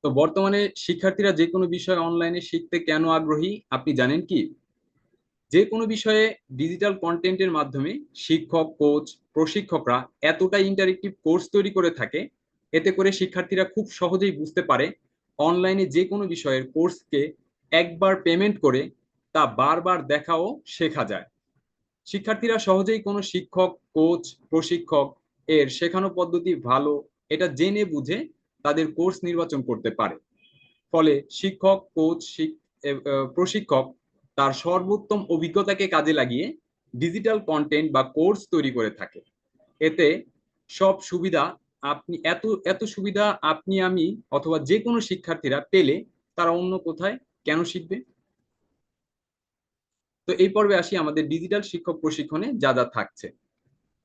তো বর্তমানে শিক্ষার্থীরা যে কোনো বিষয় অনলাইনে শিখতে কেন আগ্রহী আপনি জানেন কি? যে কোনো বিষয়ে ডিজিটাল কন্টেন্টের মাধ্যমে শিক্ষক, কোচ, প্রশিক্ষকরা এতটাই ইন্টারেক্টিভ কোর্স তৈরি করে থাকে, এতে করে শিক্ষার্থীরা খুব সহজেই বুঝতে পারে অনলাইনে যে কোনো বিষয়ের কোর্সকে একবার পেমেন্ট করে তা বারবার দেখাও শেখা যায়। শিক্ষার্থীরা সহজেই কোনো শিক্ষক, কোচ, প্রশিক্ষক এর শেখানো পদ্ধতি ভালো এটা জেনে বুঝে তাদের কোর্স নির্বাচন করতে পারে। ফলে শিক্ষক, কোচ, প্রশিক্ষক তার সর্বোত্তম অভিজ্ঞতাকে কাজে লাগিয়ে ডিজিটাল কন্টেন্ট বা কোর্স তৈরি করে থাকে। এতে সব সুবিধা আপনি এত এত সুবিধা আপনি আমি অথবা যে কোনো শিক্ষার্থীরা পেলে তারা অন্য কোথায় কেন শিখবে? তো এই পর্বে আসি আমাদের ডিজিটাল শিক্ষক প্রশিক্ষণে যা যা থাকছে।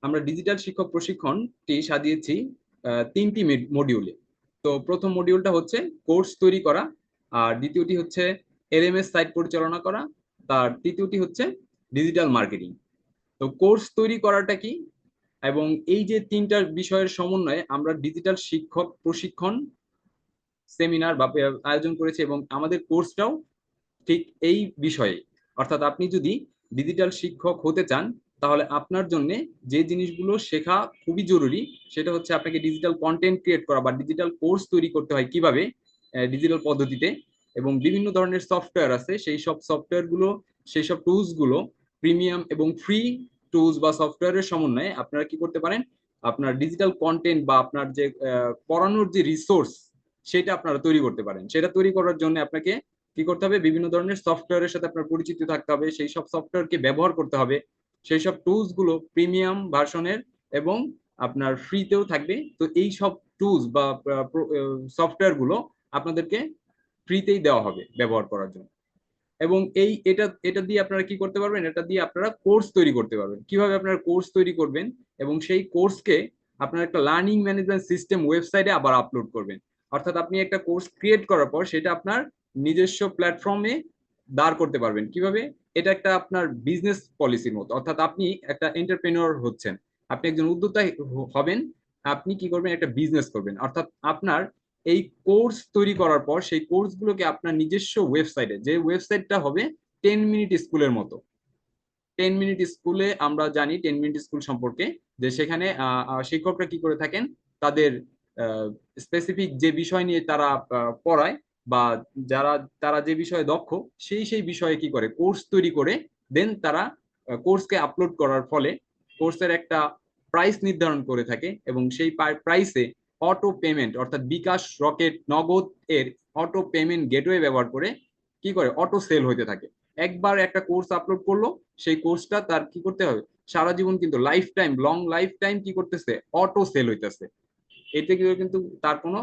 আমরা ডিজিটাল শিক্ষক প্রশিক্ষণটি সাজিয়েছি তিনটি মডিউলে। তো প্রথম মডিউলটা হচ্ছে কোর্স তৈরি করা, আর দ্বিতীয়টি হচ্ছে এলএমএস সাইট পরিচালনা করা, তার তৃতীয়টি হচ্ছে ডিজিটাল মার্কেটিং। তো কোর্স তৈরি করাটা কি এবং এই যে তিনটা বিষয়ের সমন্বয়ে আমরা ডিজিটাল শিক্ষক প্রশিক্ষণ সেমিনার বা আয়োজন করেছি এবং আমাদের কোর্সটাও ঠিক এই বিষয়ে। অর্থাৎ আপনি যদি ডিজিটাল শিক্ষক হতে চান তাহলে আপনার জন্য যে জিনিসগুলো শেখা খুবই জরুরি সেটা হচ্ছে আপনাকে ডিজিটাল কন্টেন্ট ক্রিয়েট করা বা ডিজিটাল কোর্স তৈরি করতে হয় কিভাবে ডিজিটাল পদ্ধতিতে। এবং বিভিন্ন ধরনের সফটওয়্যার আছে, সেই সব সফটওয়্যার গুলো, সেই সব টুলস গুলো প্রিমিয়াম এবং ফ্রি টুলস বা সফটওয়্যারের সমন্বয়ে আপনারা কি করতে পারেন, আপনার ডিজিটাল কন্টেন্ট বা আপনার যে পড়ানোর যে রিসোর্স সেটা আপনারা তৈরি করতে পারেন। সেটা তৈরি করার জন্য আপনাকে কি করতে হবে, বিভিন্ন ধরনের সফটওয়্যারের সাথে আপনার পরিচিত থাকতে হবে, সেই সব সফটওয়্যারকে ব্যবহার করতে হবে। সেই সব টুলস গুলো প্রিমিয়াম ভার্সনের এবং আপনার ফ্রিতেও থাকবে। তো এই সব টুলস বা সফটওয়্যার গুলো আপনাদেরকে ফ্রিতেই দেওয়া হবে ব্যবহার করার জন্য। এবং এটা এটা দিয়ে আপনারা কি করতে পারবেন, এটা দিয়ে আপনারা কোর্স তৈরি করতে পারবেন। কিভাবে আপনারা কোর্স তৈরি করবেন এবং সেই কোর্সকে আপনার একটা লার্নিং ম্যানেজমেন্ট সিস্টেম ওয়েবসাইটে আবার আপলোড করবেন। অর্থাৎ আপনি একটা কোর্স ক্রিয়েট করার পর সেটা আপনার নিজস্ব প্ল্যাটফর্মে দাঁড় করতে পারবেন। কিভাবে? এটা একটা আপনার বিজনেস পলিসির মতো। অর্থাৎ আপনি একটা এন্টারপ্রেনিউর হচ্ছেন, আপনি একজন উদ্যোক্তা হবেন। আপনি কি করবেন, একটা বিজনেস করবেন। অর্থাৎ আপনার এই কোর্স তৈরি করার পর সেই কোর্সগুলোকে আপনার নিজস্ব ওয়েবসাইটে, যে ওয়েবসাইটটা হবে 10 মিনিট স্কুলের মতো। 10 মিনিট স্কুলে আমরা জানি 10 মিনিট স্কুল সম্পর্কে, যে সেখানে শিক্ষকরা কি করে থাকেন, তাদের স্পেসিফিক যে বিষয় নিয়ে তারা পড়ায় বা যারা তারা যে বিষয়ে দক্ষ সেই বিষয়ে কি করে কোর্স তৈরি করে দেন তারা কোর্সকে আপলোড করার ফলে কোর্সের একটা প্রাইস নির্ধারণ করে থাকে এবং সেই প্রাইসে অটো পেমেন্ট অর্থাৎ বিকাশ, রকেট, নগদ এর অটো পেমেন্ট গেটওয়ে ব্যবহার করে কি করে অটো সেল হইতে থাকে। একবার একটা কোর্স আপলোড করলো, সেই কোর্সটা তার কি করতে হবে, সারা জীবন কিন্তু life time, long life time কি করতেছে, অটো সেল হইতেছে। এতে কিন্তু তার কোনো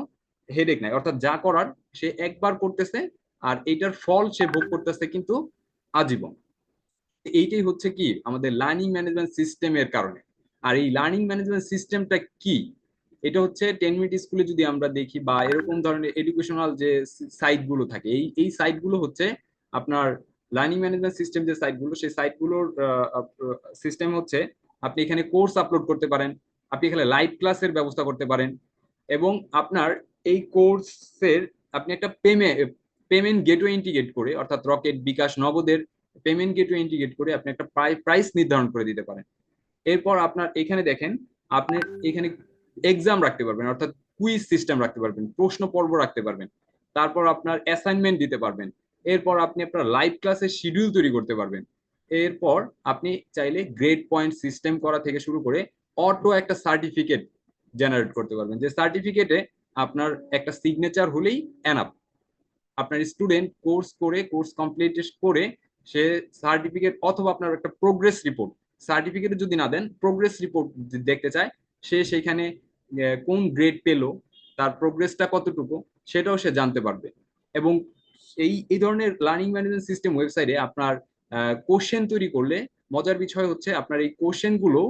হেডেক নাই। অর্থাৎ যা করার সে একবার করতেছে আর এইটার ফল সে ভোগ করতেছে কিন্তু আজীবন। এইটাই হচ্ছে কি আমাদের লার্নিং ম্যানেজমেন্ট সিস্টেমের কারণে। আর এই লার্নিং ম্যানেজমেন্ট সিস্টেমটা কি, এটা হচ্ছে 10 মিনিট স্কুলে যদি আমরা দেখি বা এরকম ধরনের এডুকেশনাল যে সাইট গুলো থাকে, এই সাইট গুলো হচ্ছে আপনার লার্নিং ম্যানেজমেন্ট সিস্টেম। যে সাইটগুলো, সেই সাইটগুলোর সিস্টেম হচ্ছে আপনি এখানে কোর্স আপলোড করতে পারেন, আপনি এখানে লাইভ ক্লাসের ব্যবস্থা করতে পারেন এবং আপনার এই কোর্সের আপনি একটা পেমেন্ট গেটওয়ে ইন্টিগ্রেট করে, অর্থাৎ রকেট, বিকাশ, নগদের পেমেন্ট গেটওয়ে ইন্টিগ্রেট করে আপনি একটা প্রাইস নির্ধারণ করে দিতে পারেন। এরপর আপনার এখানে দেখেন, আপনি এখানে এক্সাম রাখতে পারবেন, অর্থাৎ কুইজ সিস্টেম রাখতে পারবেন, প্রশ্ন পর্ব রাখতে পারবেন, তারপর আপনার অ্যাসাইনমেন্ট দিতে পারবেন। এরপর আপনি আপনার লাইভ ক্লাসের শিডিউল তৈরি করতে পারবেন। এরপর আপনি চাইলে গ্রেড পয়েন্ট সিস্টেম করা থেকে শুরু করে অটো একটা সার্টিফিকেট জেনারেট করতে পারবেন, যে সার্টিফিকেটে আপনার একটা সিগনেচার হলেই এনাফ। আপনার স্টুডেন্ট কোর্স করে, কোর্স কমপ্লিট করে সে সার্টিফিকেট অথবা আপনার একটা প্রোগ্রেস রিপোর্ট, সার্টিফিকেট যদি না দেন প্রোগ্রেস রিপোর্ট দেখতে চায়, সে সেখানে কোন গ্রেড পেলো, তার প্রোগ্রেসটা কতটুকু সেটাও সে জানতে পারবে। এবং এই ধরনের লার্নিং ম্যানেজমেন্ট সিস্টেম ওয়েবসাইটে আপনার কোশ্চেন তৈরি করলে মজার বিষয় হচ্ছে আপনার এই কোশ্চেন গুলো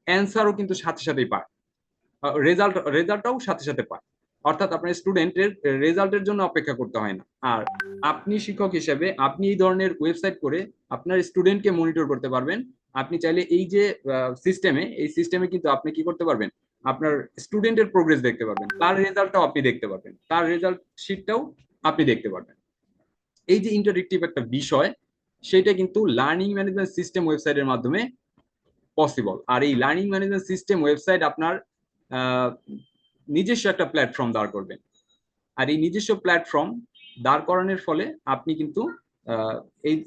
অ্যান্সারও কিন্তু সাথে সাথেই পায়, রেজাল্টটাও সাথে সাথে পায়। অর্থাৎ আপনার স্টুডেন্টের রেজাল্টের জন্য অপেক্ষা করতে হয় না। আর আপনি শিক্ষক হিসেবে আপনি এই ধরনের ওয়েবসাইট করে আপনার স্টুডেন্টকে মনিটর করতে পারবেন। আপনি চাইলে এই যে এই সিস্টেমে কিন্তু আপনি কি করতে পারবেন, আপনার স্টুডেন্টের প্রোগ্রেস দেখতে পারবেন, তার রেজাল্টটাও আপনি দেখতে পারবেন, তার রেজাল্ট শিটটাও আপনি দেখতে পারবেন। এই যে ইন্টারেক্টিভ একটা বিষয়, সেটা কিন্তু লার্নিং ম্যানেজমেন্ট সিস্টেম ওয়েবসাইটের মাধ্যমে পসিবল। আর এই লার্নিং ম্যানেজমেন্ট সিস্টেম ওয়েবসাইট আপনার নিজস্ব একটা প্ল্যাটফর্ম দাঁড় করবেন। আর এই নিজস্ব প্ল্যাটফর্ম দাঁড় করানোর ফলে আপনি কিন্তু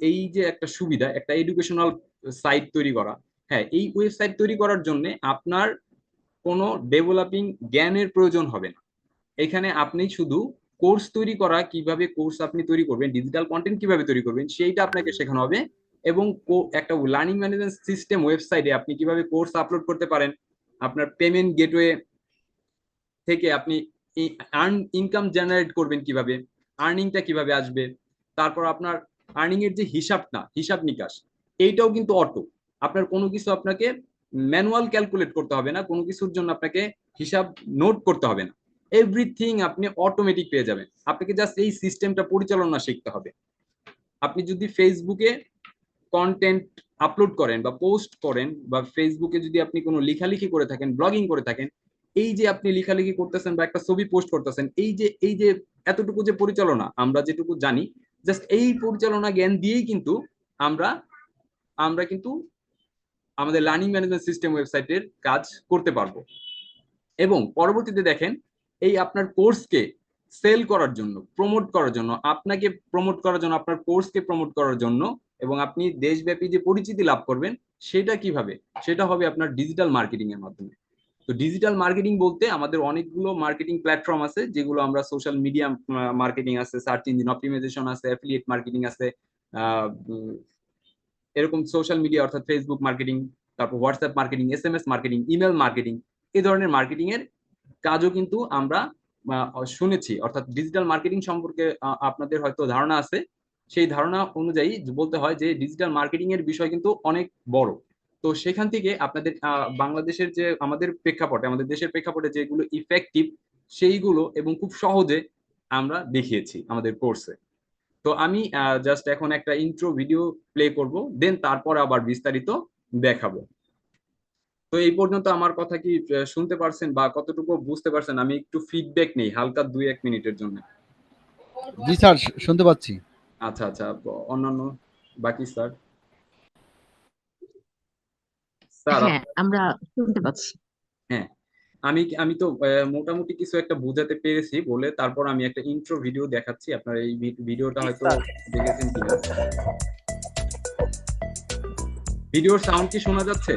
এই যে একটা সুবিধা, একটা এডুকেশনাল সাইট তৈরি করা, হ্যাঁ, এই ওয়েবসাইট তৈরি করার জন্য আপনার কোনো ডেভেলপিং জ্ঞানের প্রয়োজন হবে না। এখানে আপনি শুধু কোর্স তৈরি করা, কিভাবে কোর্স আপনি তৈরি করবেন, ডিজিটাল কন্টেন্ট কিভাবে তৈরি করবেন, সেইটা আপনাকে শেখানো হবে। এবং একটা লার্নিং ম্যানেজমেন্ট সিস্টেম ওয়েবসাইটে আপনি কিভাবে কোর্স আপলোড করতে পারেন, আপনার পেমেন্ট গেটওয়ে থেকে আপনি ইনকাম জেনারেট করবেন কিভাবে, আর্নিংটা কিভাবে আসবে, তারপর আপনার আর্নিং এর যে হিসাব নিকাশ, এইটাও কিন্তু অটো। আপনার কোনো কিছু আপনাকে ম্যানুয়াল ক্যালকুলেট করতে হবে না, কোনো কিছুর জন্য আপনাকে হিসাব নোট করতে হবে না, এভরিথিং আপনি অটোমেটিক পেয়ে যাবেন। আপনাকে জাস্ট এই সিস্টেমটা পরিচালনা শিখতে হবে। আপনি যদি ফেসবুকে কন্টেন্ট আপলোড করেন বা পোস্ট করেন, বা ফেসবুকে যদি আপনি কোনো লেখালেখি করে থাকেন, ব্লগিং করে থাকেন, এই যে আপনি লেখালেখি করতেছেন বা একটা ছবি পোস্ট করতেছেন, এই যে এতটুকু যে পরিচালনা আমরা যেটুকু জানি, জাস্ট এই পরিচালনা জ্ঞান দিয়েই কিন্তু আমরা আমরা কিন্তু আমাদের লার্নিং ম্যানেজমেন্ট সিস্টেম ওয়েবসাইটের কাজ করতে পারবো। এবং পরবর্তীতে দেখেন, এই আপনার কোর্সকে সেল করার জন্য, প্রমোট করার জন্য, আপনাকে প্রমোট করার জন্য, আপনার কোর্সকে প্রমোট করার জন্য, এবং আপনি দেশব্যাপী যে পরিচিতি লাভ করবেন, সেটা কিভাবে, সেটা হবে আপনার ডিজিটাল মার্কেটিং এর মাধ্যমে। তো ডিজিটাল মার্কেটিং বলতে আমাদের অনেকগুলো মার্কেটিং প্ল্যাটফর্ম আছে, যেগুলো আমরা সোশ্যাল মিডিয়া মার্কেটিং আছে, সার্চ ইঞ্জিন অপটিমাইজেশন আছে, অ্যাফিলিয়েট মার্কেটিং আছে, এরকম সোশ্যাল মিডিয়া অর্থাৎ ফেসবুক মার্কেটিং, তারপর WhatsApp marketing, SMS marketing, email marketing, এই ধরনের মার্কেটিং এর কাজও কিন্তু আমরা শুনেছি। অর্থাৎ ডিজিটাল মার্কেটিং সম্পর্কে আপনাদের হয়তো ধারণা আছে, সেই ধারণা অনুযায়ী বলতে হয় যে ডিজিটাল মার্কেটিং এর বিষয় কিন্তু অনেক বড়। তো সেখান থেকে আপনাদের বাংলাদেশের যে আমাদের প্রেক্ষাপটে, আমাদের দেশের প্রেক্ষাপটে যেগুলো ইফেক্টিভ, সেইগুলো এবং খুব সহজে আমরা দেখিয়েছি আমাদের কোর্সে। তো আমি জাস্ট এখন একটা ইন্ট্রো ভিডিও প্লে করব, দেন তারপর আবার বিস্তারিত দেখাবো। তো এই পর্যন্ত আমার কথা কি শুনতে পারছেন বা কতটুকু বুঝতে পারছেন? আমি একটু ফিডব্যাক নেই হালকা 2-1 মিনিটের জন্য। জি স্যার, শুনতে পাচ্ছি। আচ্ছা আচ্ছা, অন্যান্য বাকি স্যার? স্যার হ্যাঁ, আমরা শুনতে পাচ্ছি। হ্যাঁ, আমি আমি তো মোটামুটি কিছু একটা বোঝাতে পেরেছি বলে তারপর আমি একটা ইন্ট্রো ভিডিও দেখাচ্ছি। আপনার এই ভিডিওটা হয়তো দেখেছেন কিনা। ভিডিওর সাউন্ড কি শোনা যাচ্ছে?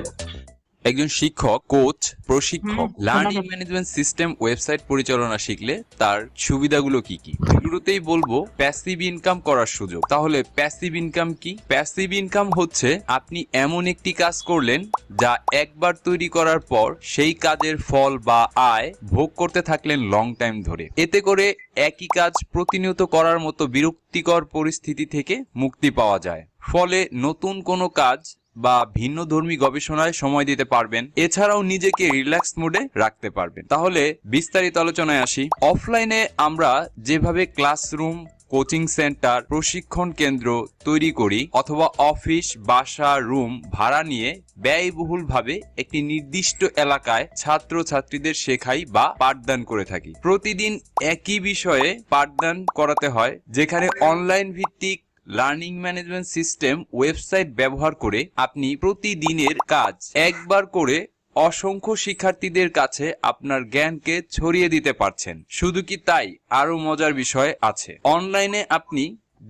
একজন শিক্ষক, কোচ, প্রশিক্ষক লার্নিং ম্যানেজমেন্ট সিস্টেম ওয়েবসাইট পরিচালনা শিখলে তার সুবিধাগুলো কি কি? শুরুতেই বলবো প্যাসিভ ইনকাম করার সুযোগ। তাহলে প্যাসিভ ইনকাম কি? প্যাসিভ ইনকাম হচ্ছে আপনি এমন একটি কাজ করলেন যা একবার তৈরি করার পর সেই কাজের ফল বা আয় ভোগ করতে থাকলেন লং টাইম ধরে। এতে করে একই কাজ প্রতিনিয়ত করার মতো বিরক্তিকর পরিস্থিতি থেকে মুক্তি পাওয়া যায়। ফলে নতুন কোনো কাজ বা ভিন্নধর্মী গবেষণায় সময় দিতে পারবেন, এছাড়াও নিজেকে রিল্যাক্স মোডে রাখতে পারবেন। তাহলে বিস্তারিত আলোচনায় আসি। অফলাইনে আমরা যেভাবে ক্লাসরুম, কোচিং সেন্টার, প্রশিক্ষণ কেন্দ্র তৈরি করি অথবা অফিস, বাসা, রুম ভাড়া নিয়ে ব্যয়বহুলভাবে একটি নির্দিষ্ট এলাকায় ছাত্রছাত্রীদের শেখাই বা পাঠদান করে থাকি। প্রতিদিন একই বিষয়ে পাঠদান করাতে হয়, যেখানে অনলাইন ভিত্তিক লার্নিং ম্যানেজমেন্ট সিস্টেম ওয়েবসাইট ব্যবহার করে আপনি প্রতিদিনের কাজ একবার করে অসংখ্য শিক্ষার্থীদের কাছে আপনার জ্ঞানকে ছড়িয়ে দিতে পারছেন। শুধু কি তাই, আরো মজার বিষয় আছে। অনলাইনে আপনি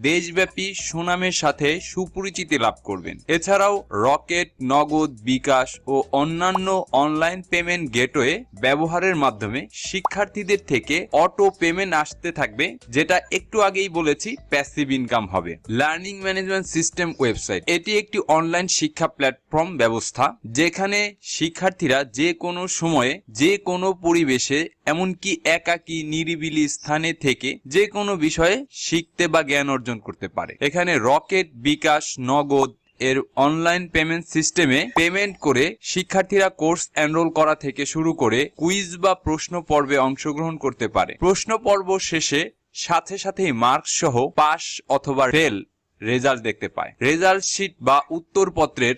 দেশব্যাপী সুনামের সাথে সুপরিচিতি লাভ করবেন। এছাড়াও রকেট, নগদ, বিকাশ ও অন্যান্য অনলাইন পেমেন্ট গেটওয়ে ব্যবহারের মাধ্যমে শিক্ষার্থীদের থেকে অটো পেমেন্ট আসতে থাকবে, যেটা একটু আগেই বলেছি প্যাসিভ ইনকাম হবে। লার্নিং ম্যানেজমেন্ট সিস্টেম ওয়েবসাইট এটি একটি অনলাইন শিক্ষা প্ল্যাটফর্ম ব্যবস্থা, যেখানে শিক্ষার্থীরা যে কোনো সময়ে, যে কোনো পরিবেশে, এমনকি একাকী নিরিবিলি স্থানে থেকে যে কোনো বিষয়ে শিখতে বা জ্ঞান অর্জন করতে পারে। এখানে রকেট, বিকাশ, নগদ এর অনলাইন পেমেন্ট সিস্টেমে পেমেন্ট করে শিক্ষার্থীরা কোর্স এনরোল করা থেকে শুরু করে কুইজ বা প্রশ্ন পর্বে অংশগ্রহণ করতে পারে। প্রশ্ন পর্ব শেষে সাথে সাথেই মার্কস সহ পাস অথবা ফেল রেজাল্ট দেখতে পায়। রেজাল্ট শিট বা উত্তরপত্রের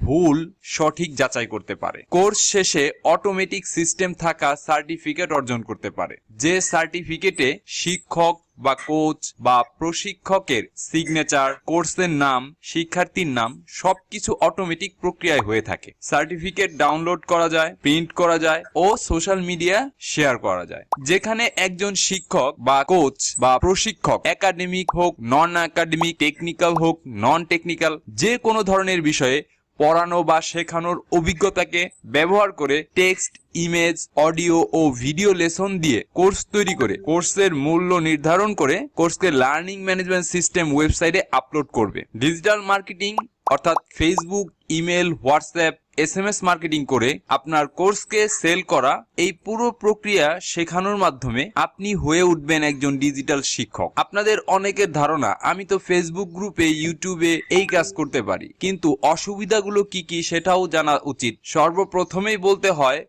ভুল সঠিক যাচাই করতে পারে। কোর্স শেষে অটোমেটিক সিস্টেম থাকা সার্টিফিকেট অর্জন করতে পারে, যে সার্টিফিকেটে শিক্ষক বা কোচ বা প্রশিক্ষকের সিগনেচার, কোর্সের নাম, শিক্ষার্থীর নাম সবকিছু অটোমেটিক প্রক্রিয়ায় হয়ে থাকে। সার্টিফিকেট ডাউনলোড করা যায়, প্রিন্ট করা যায় ও সোশ্যাল মিডিয়া শেয়ার করা যায়। যেখানে একজন শিক্ষক বা কোচ বা প্রশিক্ষক একাডেমিক হোক, নন একাডেমিক, টেকনিক্যাল হোক, নন টেকনিক্যাল, যে কোনো ধরনের বিষয়ে পড়ানো বা শেখানোর অভিজ্ঞতাকে ব্যবহার করে টেক্সট, ইমেজ, অডিও ও ভিডিও লেসন দিয়ে কোর্স তৈরি করে কোর্সের মূল্য নির্ধারণ করে কোর্সকে লার্নিং ম্যানেজমেন্ট সিস্টেম ওয়েবসাইটে আপলোড করবে। ডিজিটাল মার্কেটিং অর্থাৎ Facebook, email, WhatsApp, SMS marketing করে আপনার কোর্সকে সেল করা, এই পুরো প্রক্রিয়া শেখানোর মাধ্যমে আপনি হয়ে উঠবেন একজন ডিজিটাল শিক্ষক। আপনাদের অনেকের ধারণা আমি তো ফেসবুক গ্রুপে, ইউটিউবে এই কাজ করতে পারি, কিন্তু অসুবিধাগুলো কি কি সেটাও জানা উচিত। সর্বপ্রথমেই বলতে হয়,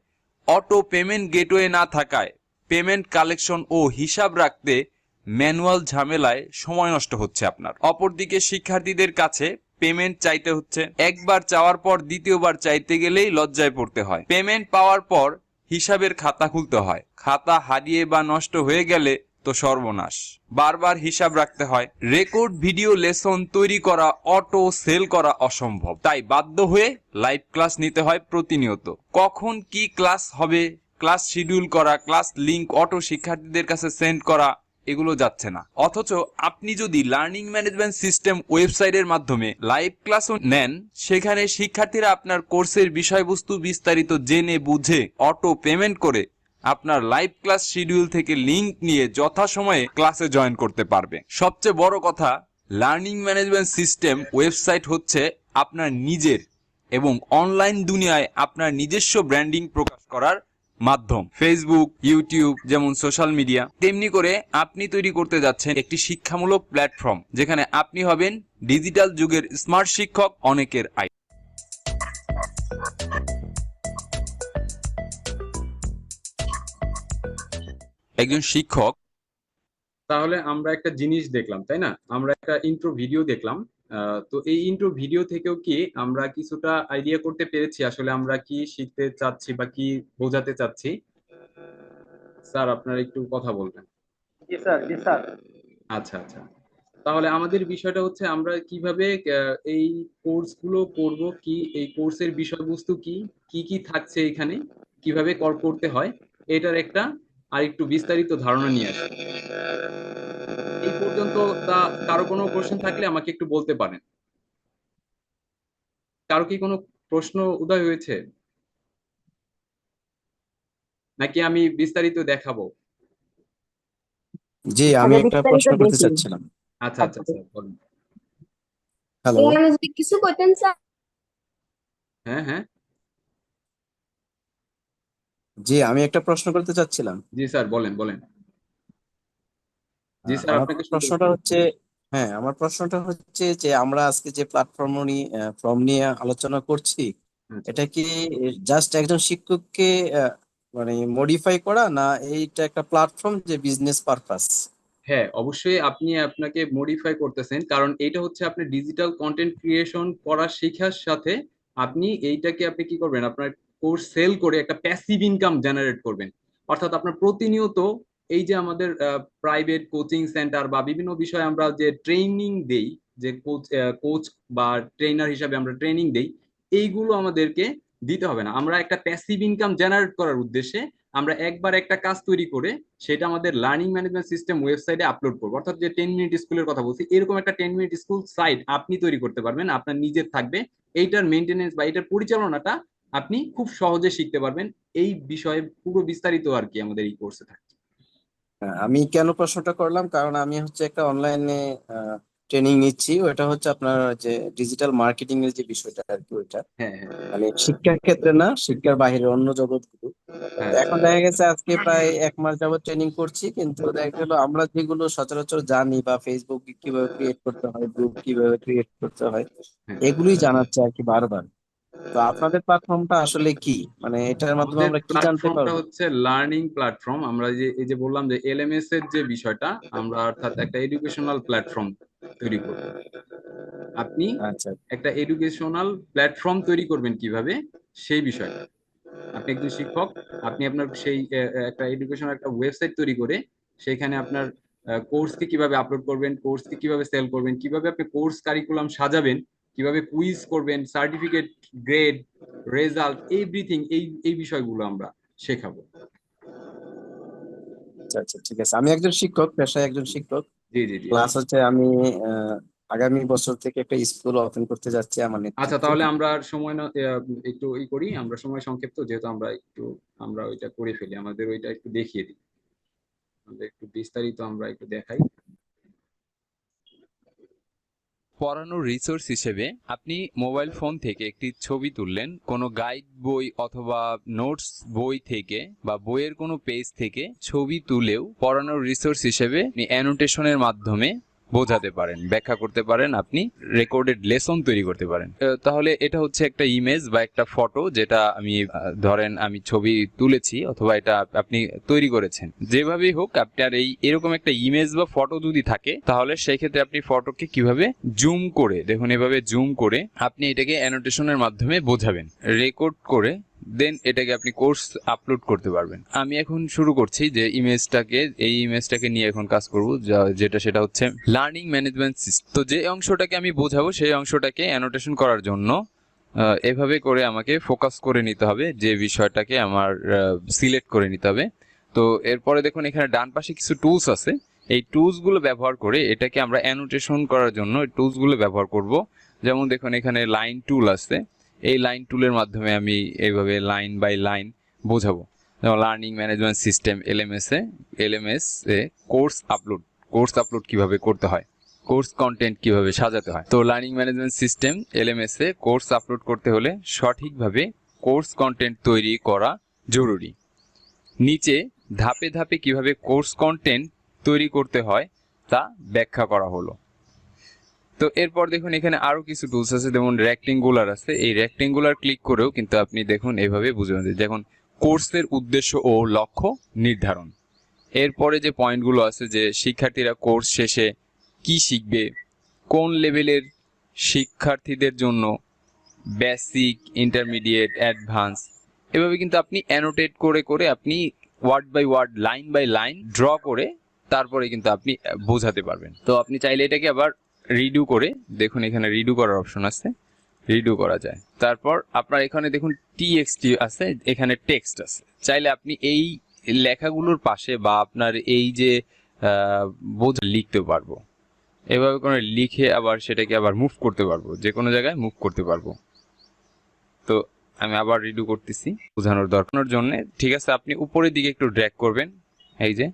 অটো পেমেন্ট গেটওয়ে না থাকায় পেমেন্ট কালেকশন ও হিসাব রাখতে ম্যানুয়াল ঝামেলায় সময় নষ্ট হচ্ছে আপনার। অপরদিকে শিক্ষার্থীদের কাছে পেমেন্ট চাইতে হচ্ছে, একবার চাওয়ার পর দ্বিতীয়বার চাইতে গেলেই লজ্জায় পড়তে হয়। পেমেন্ট পাওয়ার পর হিসাবের খাতা খুলতে হয়, খাতা হারিয়ে বা নষ্ট হয়ে গেলে তো সর্বনাশ, বারবার হিসাব রাখতে হয়। রেকর্ড ভিডিও লেসন তৈরি করা, অটো সেল করা অসম্ভব, তাই বাধ্য হয়ে লাইভ ক্লাস নিতে হয় প্রতিনিয়ত। কখন কি ক্লাস হবে, ক্লাস শিডিউল করা, ক্লাস লিংক অটো শিক্ষার্থীদের কাছে সেন্ড করা, এগুলো যাচ্ছে না। অথচ আপনি যদি লার্নিং ম্যানেজমেন্ট সিস্টেম ওয়েবসাইটের মাধ্যমে লাইভ ক্লাসও নেন, সেখানে শিক্ষার্থীরা আপনার কোর্সের বিষয়বস্তু বিস্তারিত জেনে বুঝে অটো পেমেন্ট করে আপনার লাইভ ক্লাস শিডিউল থেকে লিংক নিয়ে যথাসময়ে ক্লাসে জয়েন করতে পারবে। সবচেয়ে বড় কথা, লার্নিং ম্যানেজমেন্ট সিস্টেম ওয়েবসাইট হচ্ছে আপনার নিজের এবং অনলাইন দুনিয়ায় আপনার নিজস্ব ব্র্যান্ডিং প্রকাশ করার মাধ্যম। ফেসবুক, ইউটিউব যেমন সোশ্যাল মিডিয়া, তেমনি করে আপনি তৈরি করতে যাচ্ছেন একটি শিক্ষামূলক প্ল্যাটফর্ম, যেখানে আপনি হবেন ডিজিটাল যুগের স্মার্ট শিক্ষক, অনেকের আই। একজন শিক্ষক। তাহলে আমরা একটা জিনিস দেখলাম, তাই না? আমরা একটা ইন্ট্রো ভিডিও দেখলাম। তো এই ইন্ট্রো ভিডিও থেকেও কি আমরা কিছুটা আইডিয়া করতে পেরেছি আসলে আমরা কি শিখতে চাচ্ছি বা কি বোঝাতে চাচ্ছি? স্যার, আপনারা একটু কথা বলবেন। জি স্যার, জি স্যার। আচ্ছা আচ্ছা, তাহলে আমাদের বিষয়টা হচ্ছে আমরা কিভাবে এই কোর্সগুলো করব, কি এই কোর্সের বিষয়বস্তু কি কি কি থাকছে এখানে, কিভাবে করতে হয়, এটার একটা আরেকটু বিস্তারিত ধারণা নিয়ে আসি। এই পর্যন্ত কারো কোনো কোশ্চেন থাকলে আমাকে একটু বলতে পারেন। কারো কি কোনো প্রশ্ন উদয় হয়েছে, নাকি আমি বিস্তারিত দেখাবো? জি, আমি একটা প্রশ্ন করতে চাচ্ছিলাম। আচ্ছা আচ্ছা স্যার, বলুন। হ্যালো। যদি কিছু কইতেন স্যার। হ্যাঁ হ্যাঁ, জি, আমি একটা প্রশ্ন করতে চাচ্ছিলাম। জি স্যার, বলেন বলেন। জি স্যার, আমার আপনাকে শুনতে প্রশ্নটা পাচ্ছি। হচ্ছে, হ্যাঁ, আমার প্রশ্নটা হচ্ছে যে আমরা আজকে যে প্ল্যাটফর্ম নিয়ে আলোচনা করছি, আচ্ছা। এটা কি জাস্ট একজন শিক্ষককে মানে মডিফাই করা, না এইটা একটা প্ল্যাটফর্ম যে বিজনেস পারপাস? হ্যাঁ, অবশ্যই আপনি আপনাকে মডিফাই করতেছেন, কারণ এটা হচ্ছে আপনি ডিজিটাল কন্টেন্ট ক্রিয়েশন করা শেখার সাথে আপনি এইটাকে আপনি কি করবেন, আপনার কোর্স সেল করে একটা প্যাসিভ ইনকাম জেনারেট করবেন। অর্থাৎ আপনার প্রতিনিয়ত এই যে আমাদের প্রাইভেট কোচিং সেন্টার বা বিভিন্ন বিষয়ে আমরা যে ট্রেনিং দেই, যে কোচ বা ট্রেনার হিসাবে আমরা ট্রেনিং দেই, এইগুলো আমাদেরকে দিতে হবে না। আমরা একটা প্যাসিভ ইনকাম জেনারেট করার উদ্দেশ্যে আমরা একবার একটা কাজ তৈরি করে সেটা আমাদের লার্নিং ম্যানেজমেন্ট সিস্টেম ওয়েবসাইটে আপলোড করবো। অর্থাৎ যে 10 মিনিট স্কুলের কথা বলছি, এরকম একটা 10 মিনিট স্কুল সাইট আপনি তৈরি করতে পারবেন, আপনার নিজের থাকবে। এইটার মেনটেনেন্স বা এটার পরিচালনাটা আপনি খুব সহজে শিখতে পারবেন। এই বিষয়ে পুরো বিস্তারিত আর কি আমাদের এই কোর্সে থাকে। আমি কেন প্রশ্নটা করলাম, কারণ আমি হচ্ছে একটা অনলাইনে ট্রেনিং নিচ্ছি। ওটা হচ্ছে আপনার যে ডিজিটাল মার্কেটিং এর যে বিষয়টা আর কি, ওইটা হ্যাঁ হ্যাঁ মানে শিক্ষার ক্ষেত্রে না, শিক্ষার বাইরে অন্য জগৎগুলো। হ্যাঁ। এখন দেখা গেছে আজকে প্রায় 1 মাস যাবত ট্রেনিং করছি, কিন্তু দেখা গেলো আমরা যেগুলো সচরাচর জানি বা ফেসবুক কিভাবে ক্রিয়েট করতে হয়, গ্রুপ কিভাবে ক্রিয়েট করতে হয়, হ্যাঁ। এগুলোই জানাচ্ছে আর কি বারবার। তো আপনাদের প্ল্যাটফর্মটা আসলে কি, মানে এটার মাধ্যমে আমাদের আমরা কি জানতে প্ল্যাটফর্মটা পারবো? হচ্ছে লার্নিং প্ল্যাটফর্ম। আমরা যে এই যে বললাম যে LMS এর যে বিষয়টা, আমরা অর্থাৎ একটা এডুকেশনাল প্ল্যাটফর্ম তৈরি করবেন। আপনি আচ্ছা একটা এডুকেশনাল প্ল্যাটফর্ম তৈরি করবেন কিভাবে, সেই বিষয়টা। আপনি একজন শিক্ষক, আপনি আপনার সেই একটা এডুকেশনাল একটা ওয়েবসাইট তৈরি করে সেখানে আপনার কোর্সকে কিভাবে আপলোড করবেন, কোর্সকে কিভাবে সেল করবেন, কিভাবে আপনি কোর্স কারিকুলাম সাজাবেন, কিভাবে কুইজ করবেন, সার্টিফিকেট, গ্রেড, রেজাল্ট, এভরিথিং, এই বিষয়গুলো আমরা শেখাবো। আচ্ছা আচ্ছা, ঠিক আছে। আমি একজন শিক্ষক, পেশায় একজন শিক্ষক। জি জি জি। প্লাস হচ্ছে আমি আগামী বছর থেকে একটা স্কুল ওপেন করতে যাচ্ছি আমার আচ্ছা, নেতৃত্বে। তাহলে আমরা আর সময় না, একটু করি, আমরা সময় সংক্ষিপ্ত যেহেতু, আমরা ওইটা করে ফেলি, আমাদের ওইটা একটু দেখিয়ে দিই, আমাদের একটু বিস্তারিত আমরা একটু দেখাই। পড়ানোর রিসোর্স হিসেবে আপনি মোবাইল ফোন থেকে একটি ছবি তুললেন, কোনো গাইড বই অথবা নোটস বই থেকে বা বইয়ের কোনো পেজ থেকে ছবি তুলেও পড়ানোর রিসোর্স হিসেবে আপনি অ্যানোটেশনের মাধ্যমে বোঝাতে পারেন, ব্যাখ্যা করতে পারেন, আপনি রেকর্ডেড লেসন তৈরি করতে পারেন। তাহলে এটা হচ্ছে একটা ইমেজ বা একটা ফটো, যেটা আমি ধরেন আমি ছবি তুলেছি অথবা এটা আপনি তৈরি করেছেন, যেভাবেই হোক আপনার এরকম একটা ইমেজ বা ফটো যদি থাকে, তাহলে সেই ক্ষেত্রে আপনি ফটোকে কিভাবে জুম করে, দেখুন এভাবে জুম করে আপনি এটাকে অ্যানোটেশনের মাধ্যমে বোঝাবেন, রেকর্ড করে দেন এটাকে আপনি কোর্স আপলোড করতে পারবেন। আমি এখন শুরু করছি যে এই ইমেজটাকে নিয়ে এখন কাজ করব, যেটা সেটা হচ্ছে লার্নিং ম্যানেজমেন্ট সিস্টেম। তো যে অংশটাকে আমি বোঝাবো সেই অংশটাকে অ্যানোটেশন করার জন্য এভাবে করে আমাকে ফোকাস করে নিতে হবে, যে বিষয়টাকে আমার সিলেক্ট করে নিতে হবে। তো এরপরে দেখুন এখানে ডান পাশে কিছু টুলস আছে, এই টুলসগুলো ব্যবহার করে এটাকে আমরা অ্যানোটেশন করার জন্য টুলসগুলো ব্যবহার করব। যেমন দেখুন এখানে লাইন টুল আছে, এই লাইন টুলের মাধ্যমে আমি এইভাবে লাইন বাই লাইন বোঝাবো। যেমন লার্নিং ম্যানেজমেন্ট সিস্টেম এলএমএস এ কোর্স আপলোড কিভাবে করতে হয়, কোর্স কন্টেন্ট কিভাবে সাজাতে হয়। তো লার্নিং ম্যানেজমেন্ট সিস্টেম এলএমএস এ কোর্স আপলোড করতে হলে সঠিকভাবে কোর্স কন্টেন্ট তৈরি করা জরুরি। নিচে ধাপে ধাপে কিভাবে কোর্স কন্টেন্ট তৈরি করতে হয় তা ব্যাখ্যা করা হলো। তো এরপর দেখুন এখানে আরো কিছু টুলস আছে, যেমন রেক্টেঙ্গুলার আছে, এই রেক্টেঙ্গুলার ক্লিক করেও কিন্তু আপনি দেখুন এভাবে বুঝে নেবেন, যেমন কোর্সের উদ্দেশ্য ও লক্ষ্য নির্ধারণ। এরপরে যে পয়েন্টগুলো আছে, যে শিক্ষার্থীরা কোর্স শেষে কি শিখবে, কোন লেভেলের শিক্ষার্থীদের জন্য, বেসিক, ইন্টারমিডিয়েট, অ্যাডভান্স, এভাবে কিন্তু আপনি অ্যানোটেট করে করে আপনি word by word, line by line draw করে তারপরে কিন্তু আপনি বোঝাতে পারবেন। তো আপনি চাইলে এটাকে আবার রিডু করে, দেখুন এখানে রিডু করার অপশন আছে, রিডু করা যায়। তারপর আপনার এখানে দেখুন টিএক্সটি আছে, এখানে টেক্সট আছে, চাইলে আপনি এই লেখাগুলোর পাশে বা আপনার এই যে বোঝা লিখতে পারবো, এভাবে করে লিখে আবার সেটাকে আবার মুভ করতে পারবো, যে কোনো জায়গায় মুভ করতে পারবো। তো আমি আবার রিডু করতেছি বোঝানোর দরকার জন্য। ঠিক আছে, আপনি উপরের দিকে একটু ড্র্যাগ করবেন, এই যে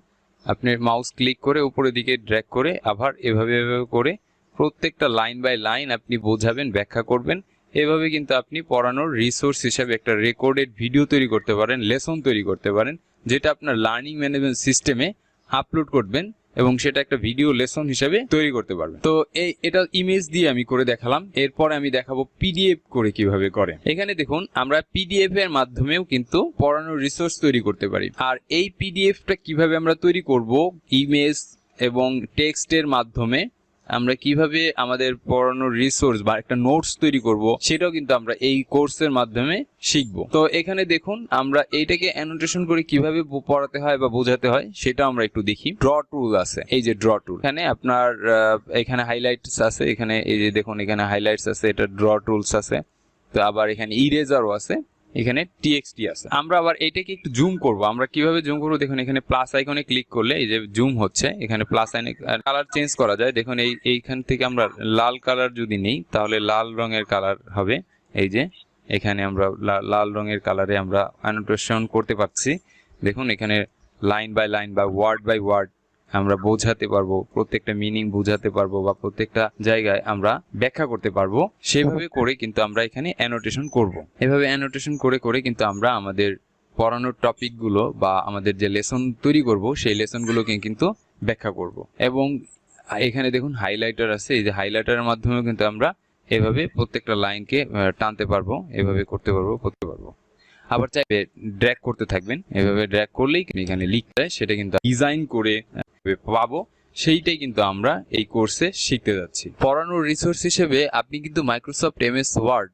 আপনি মাউস ক্লিক করে উপরের দিকে ড্র্যাগ করে আবার এভাবে করে প্রত্যেকটা লাইন বাই লাইন আপনি বোঝাবেন, ব্যাখ্যা করবেন। এভাবে কিন্তু আপনি পড়ানোর রিসোর্স হিসেবে একটা রেকর্ডেড ভিডিও তৈরি করতে পারেন, লেসন তৈরি করতে পারেন, যেটা আপনার লার্নিং ম্যানেজমেন্ট সিস্টেমে আপলোড করবেন এবং সেটা একটা ভিডিও লেসন হিসেবে তৈরি করতে পারবেন। তো এটা ইমেজ দিয়ে আমি করে দেখালাম, এরপরে আমি দেখাবো পিডিএফ করে কিভাবে করে। এখানে দেখুন আমরা পিডিএফ এর মাধ্যমেও কিন্তু পড়ানোর রিসোর্স তৈরি করতে পারি। আর এই পিডিএফটা কিভাবে আমরা তৈরি করব, ইমেজ এবং টেক্সটের মাধ্যমে আমরা কিভাবে আমাদের পড়ানোর রিসোর্স বা একটা নোটস তৈরি করব, সেটাও কিন্তু আমরা এই কোর্সের মাধ্যমে শিখবো। তো এখানে দেখুন আমরা এইটাকে অ্যানোটেশন করে কিভাবে পড়াতে হয় বা বোঝাতে হয় সেটা আমরা একটু দেখি। ড্র টুল আছে, এই যে ড্র টুল, এখানে আপনার এখানে হাইলাইটস আছে, এখানে এই যে দেখুন এখানে হাইলাইটস আছে, এটা ড্র টুলস আছে। তো আবার এখানে ইরেজারও আছে, এখানে টিএক্সটি আছে। আমরা আবার এটাকে একটু জুম করব, আমরা কিভাবে জুম করব, দেখুন এখানে প্লাস আইকনে ক্লিক করলে এই যে জুম হচ্ছে, এখানে প্লাস আইকনে কালার চেঞ্জ করা যায়। দেখুন এইখান থেকে আমরা লাল কালার যদি নেই তাহলে লাল রঙের কালার হবে, এই যে এখানে আমরা লাল রঙের কালারে আমরা অ্যানোটেশন করতে পারছি। দেখুন এখানে লাইন বাই লাইন বা ওয়ার্ড বাই ওয়ার্ড আমরা বোঝাতে পারবো, প্রত্যেকটা মিনিং বোঝাতে পারবো বা প্রত্যেকটা জায়গায় আমরা ব্যাখ্যা করতে পারবো। সেভাবে করে কিন্তু আমরা এখানে অ্যানোটেশন করব। এভাবে অ্যানোটেশন করে করে কিন্তু আমরা আমাদের পড়ানোর টপিকগুলো বা আমাদের যে লেসন তৈরি করব সেই লেসনগুলোকে কিন্তু ব্যাখ্যা করব। এবং এখানে দেখুন হাইলাইটার আছে, এই যে হাইলাইটারের মাধ্যমেও কিন্তু আমরা এভাবে প্রত্যেকটা লাইনকে টানতে পারবো, এভাবে করতে পারবো। আবার চাইবে ড্র্যাগ করতে থাকবেন, এভাবে ড্র্যাগ করলেই এখানে লিখতে হয়, সেটা কিন্তু ডিজাইন করে পাবো, সেইটাই কিন্তু আমরা এই কোর্সে শিখতে যাচ্ছি। পড়ানোর রিসোর্স হিসেবে আপনি কিন্তু মাইক্রোসফট এমএস ওয়ার্ড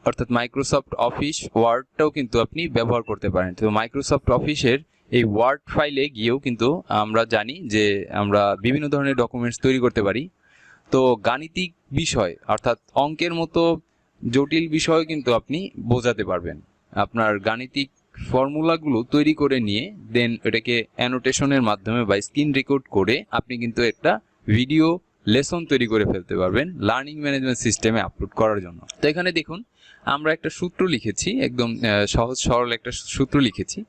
অর্থাৎ মাইক্রোসফট অফিস ওয়ার্ডটাও কিন্তু আপনি ব্যবহার করতে পারেন। তো মাইক্রোসফট অফিসের এই ওয়ার্ড ফাইলে গিয়েও কিন্তু আমরা জানি যে আমরা বিভিন্ন ধরনের ডকুমেন্টস তৈরি করতে পারি। তো গাণিতিক বিষয় অর্থাৎ অঙ্কের মতো জটিল বিষয় কিন্তু আপনি বোঝাতে পারবেন। আপনার গাণিতিক ফর্মুলাগুলো তৈরি করে নিয়ে দেন এটাকে অ্যানোটেশনের মাধ্যমে বা স্ক্রিন রেকর্ড করে আপনি কিন্তু একটা ভিডিও লেসন তৈরি করে ফেলতে পারবেন লার্নিং ম্যানেজমেন্ট সিস্টেমে আপলোড করার জন্য। তো এখানে দেখুন আমরা একটা সূত্র লিখেছি, একদম সহজ সরল একটা সূত্র লিখেছি।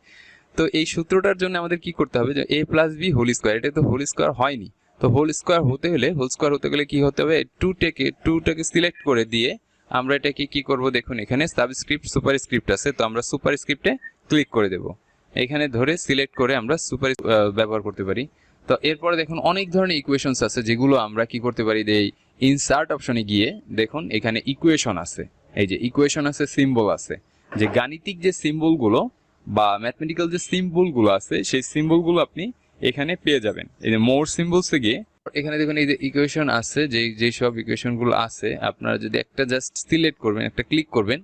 তো এই সূত্রটার জন্য আমাদের কি করতে হবে, যে a plus B whole square, এটা তো হোল স্কোয়ার হয়নি। তো হোল স্কোয়ার হতে গেলে কি হতে হবে, টুটাকে সিলেক্ট করে দিয়ে আমরা এটাকে কি করব, দেখুন এখানে সাবস্ক্রিপ্ট সুপারস্ক্রিপ্ট আছে, তো আমরা সুপারস্ক্রিপ্টে ক্লিক করে দেব। এখানে ধরে সিলেক্ট করে আমরা সুপার ব্যবহার করতে পারি। তো এরপরে দেখুন অনেক ধরনের ইকুয়েশনস আছে যেগুলো আমরা কি করতে পারি, এই ইনসার্ট অপশনে গিয়ে দেখুন এখানে ইকুয়েশন আছে, এই যে ইকুয়েশন আছে, সিম্বল আছে, যে গাণিতিক যে সিম্বলগুলো বা ম্যাথমেটিক্যাল যে সিম্বলগুলো আছে সেই সিম্বলগুলো আপনি এখানে পেয়ে যাবেন। এই যে মোর সিম্বলসে গিয়ে এখানে দেখুন এই যে ইকুয়েশন আছে, যে সব ইকুয়েশনগুলো আছে আপনারা যদি একটা জাস্ট সিলেক্ট করবেন, একটা ক্লিক করবেন,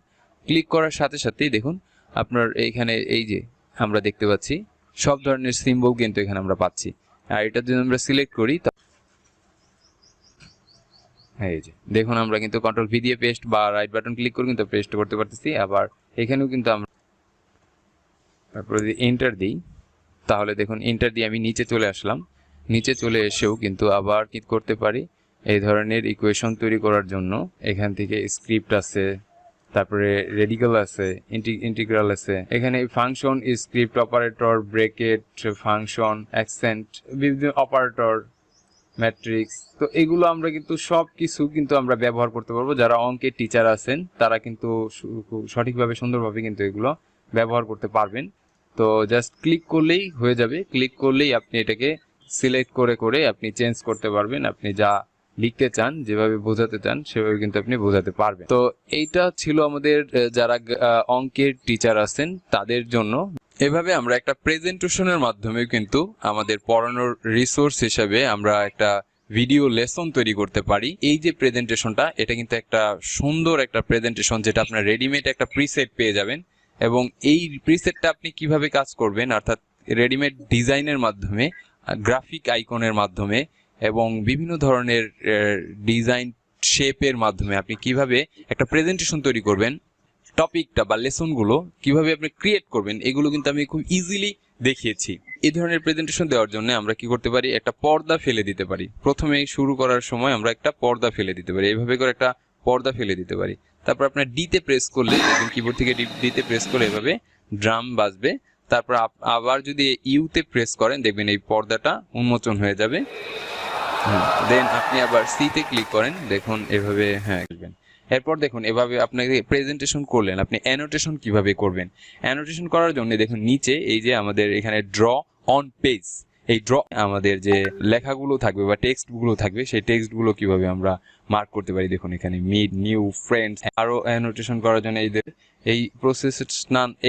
ক্লিক করার সাথে সাথেই দেখুন আপনার এইখানে এই যে আমরা দেখতে পাচ্ছি সব ধরনের সিম্বল কিন্তু এখানে আমরা পাচ্ছি। আর এটা যদি আমরা সিলেক্ট করি, এই যে দেখুন আমরা কিন্তু কন্ট্রোল ভি দিয়ে পেস্ট বা রাইট বাটন ক্লিক করে কিন্তু পেস্ট করতে পারতেছি। আবার এখানেও কিন্তু আমরা তারপরে যদি এন্টার দিই, তাহলে দেখুন এন্টার দিয়ে আমি নিচে চলে আসলাম। নিচে চলে এসেও কিন্তু আবার কি করতে পারি, এই ধরনের ইকুয়েশন তৈরি করার জন্য এখান থেকে স্ক্রিপ্ট আছে, তারপরে রেডিক্যাল আছে, ইন্টিগ্রাল আছে, এখানে function, script, operator, bracket, function, accent, বিভিন্ন অপারেটর, ম্যাট্রিক্স। তো এগুলো আমরা কিন্তু সব কিছু কিন্তু আমরা ব্যবহার করতে পারবো। যারা অঙ্কের টিচার আছেন তারা কিন্তু সঠিকভাবে সুন্দরভাবে কিন্তু এগুলো ব্যবহার করতে পারবেন। তো জাস্ট ক্লিক করলেই হয়ে যাবে, ক্লিক করলেই আপনি এটাকে সিলেক্ট করে করে আপনি চেঞ্জ করতে পারবেন। আপনি যা লিখতে চান, যেভাবে বোঝাতে চান সেভাবে কিন্তু আপনি বোঝাতে পারবেন। তো এইটা ছিল আমাদের যারা অঙ্কের টিচার আছেন তাদের জন্য। এভাবে আমরা একটা প্রেজেন্টেশনের মাধ্যমে কিন্তু আমাদের পড়ানোর রিসোর্স হিসেবে আমরা একটা ভিডিও লেসন তৈরি করতে পারি। এই যে প্রেজেন্টেশনটা, এটা কিন্তু একটা সুন্দর একটা প্রেজেন্টেশন, যেটা আপনার রেডিমেড একটা প্রিসেট পেয়ে যাবেন। এবং এই প্রিসেটটা আপনি কিভাবে কাজ করবেন, অর্থাৎ রেডিমেড ডিজাইনের মাধ্যমে, গ্রাফিক আইকনের মাধ্যমে এবং বিভিন্ন ধরনের ডিজাইন শেপের মাধ্যমে আপনি কিভাবে একটা প্রেজেন্টেশন তৈরি করবেন, টপিকটা বা লেসনগুলো কিভাবে আপনি ক্রিয়েট করবেন, এগুলো কিন্তু আমি খুব ইজিলি দেখিয়েছি। এই ধরনের প্রেজেন্টেশন দেওয়ার জন্য আমরা কি করতে পারি, একটা পর্দা ফেলে দিতে পারি। প্রথমে শুরু করার সময় আমরা একটা পর্দা ফেলে দিতে পারি, এইভাবে করে একটা পর্দা ফেলে দিতে পারি। তারপর আপনার ডিতে প্রেস করলে দেখবেন কিবোর্ড থেকে ডিতে প্রেস করে এভাবে ড্রাম বাজবে। তারপর আবার যদি ইউতে প্রেস করেন দেখবেন এই পর্দাটা উন্মোচন হয়ে যাবে। দেন আপনি আবার সিতে ক্লিক করেন, দেখুন এভাবে দেখবেন। এরপর দেখুন এভাবে আপনাকে প্রেজেন্টেশন করলেন, আপনি অ্যানোটেশন কিভাবে করবেন। অ্যানোটেশন করার জন্য দেখুন নিচে এই যে আমাদের এখানে ড্র অন পেজ, এই ড্র আমাদের যে লেখাগুলো থাকবে বা টেক্সটগুলো থাকবে সেই টেক্সটগুলো কিভাবে আমরা মার্ক করতে পারি। দেখুন এখানে মিট, নিউ, ফ্রেন্ডস। আরো অ্যানোটেশন করার জন্য এই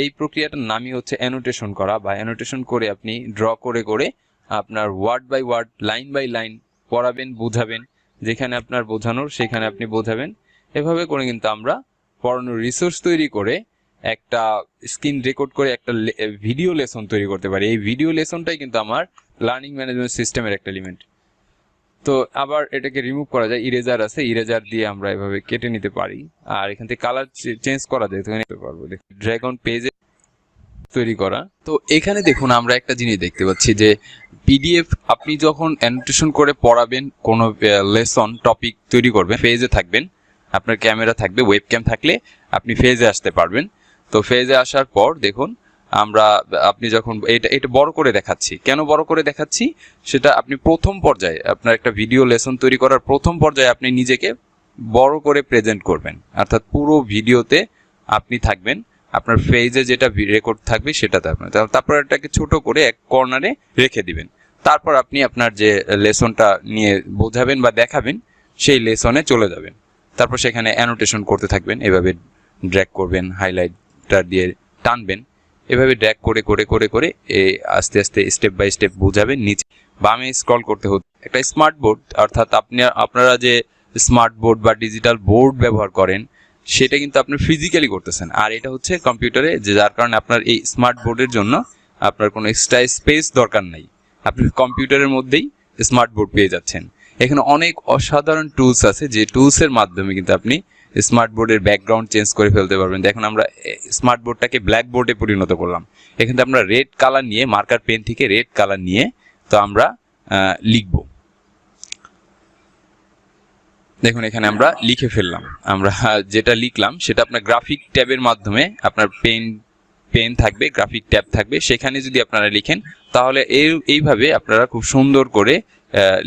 এই প্রক্রিয়াটার নামই হচ্ছে অ্যানোটেশন করা, বা অ্যানোটেশন করে আপনি ড্র করে করে আপনার word by word, line by line পড়াবেন, বোঝাবেন। যেখানে আপনার বোঝানোর সেখানে আপনি বোঝাবেন। এভাবে করে কিন্তু আমরা পড়ানোর রিসোর্স তৈরি করে একটা স্ক্রিন রেকর্ড করে একটা ভিডিও লেসন তৈরি করতে পারি। এই ভিডিও লেসনটাই কিন্তু আমার লার্নিং ম্যানেজমেন্ট সিস্টেমের একটা এলিমেন্ট। তো আবার এটাকে রিমুভ করা যায়, ইরেজার আছে, ইরেজার দিয়ে আমরা এভাবে কেটে নিতে পারি। আর এখান থেকে কালার চেঞ্জ করা যায়, নিতে পারবো। দেখুন ড্র্যাগন পেজে তৈরি করা। তো এখানে দেখুন আমরা একটা জিনিস দেখতে পাচ্ছি যে পিডিএফ আপনি যখন অ্যানোটেশন করে পড়াবেন, কোনো লেসন টপিক তৈরি করবেন, ফেজে থাকবেন, আপনার ক্যামেরা থাকবে, ওয়েবক্যাম থাকলে আপনি ফেজে আসতে পারবেন। তো ফেজে আসার পর দেখুন আপনি যখন এটা বড় করে দেখাচ্ছি, কেন বড় করে দেখাচ্ছি সেটা আপনি প্রথম পর্যায়ে আপনার একটা ভিডিও লেসন তৈরি করার প্রথম পর্যায়ে আপনি নিজেকে বড় করে প্রেজেন্ট করবেন, অর্থাৎ পুরো ভিডিওতে আপনি থাকবেন, আপনার ফেজে যেটা রেকর্ড থাকবে সেটা থাকবে। তারপর এটাকে ছোট করে এক কর্নারে রেখে দিবেন। তারপর আপনি আপনার যে লেসনটা নিয়ে বোঝাবেন বা দেখাবেন সেই লেসনে চলে যাবেন। তারপর সেখানে অ্যানোটেশন করতে থাকবেন, এভাবে ড্র্যাগ করবেন, হাইলাইটার দিয়ে টানবেন, এভাবে ড্র্যাগ করে করে করে করে আস্তে আস্তে স্টেপ বাই স্টেপ বোঝাবেন। নিচে বামে স্ক্রল করতে হতো, একটা স্মার্ট বোর্ড, অর্থাৎ আপনারা যে স্মার্ট বোর্ড বা ডিজিটাল বোর্ড ব্যবহার করেন সেটা কিন্তু আপনি ফিজিক্যালি করতেছেন, আর এটা হচ্ছে কম্পিউটারে, যে যার কারণে আপনার এই স্মার্ট বোর্ডের জন্য আপনার কোনো এক্সট্রা স্পেস দরকার নাই, আপনি কম্পিউটারের মধ্যেই স্মার্ট বোর্ড পেয়ে যাচ্ছেন। এখানে অনেক অসাধারণ টুলস আছে, যে টুলসের মাধ্যমে কিন্তু আপনি স্মার্ট বোর্ডের ব্যাকগ্রাউন্ড চেঞ্জ করে ফেলতে পারবেন। দেখুন আমরা স্মার্ট বোর্ডটাকে ব্ল্যাক বোর্ডে পরিণত করলাম, এখানে আমরা রেড কালার নিয়ে, মার্কার পেন থেকে রেড কালার নিয়ে তো আমরা লিখব। দেখুন এখানে আমরা লিখে ফেললাম, আমরা যেটা লিখলাম সেটা আপনার গ্রাফিক ট্যাবের মাধ্যমে, আপনার পেন থাকবে, গ্রাফিক ট্যাব থাকবে, সেখানে যদি আপনারা লিখেন তাহলে এইভাবে আপনারা খুব সুন্দর করে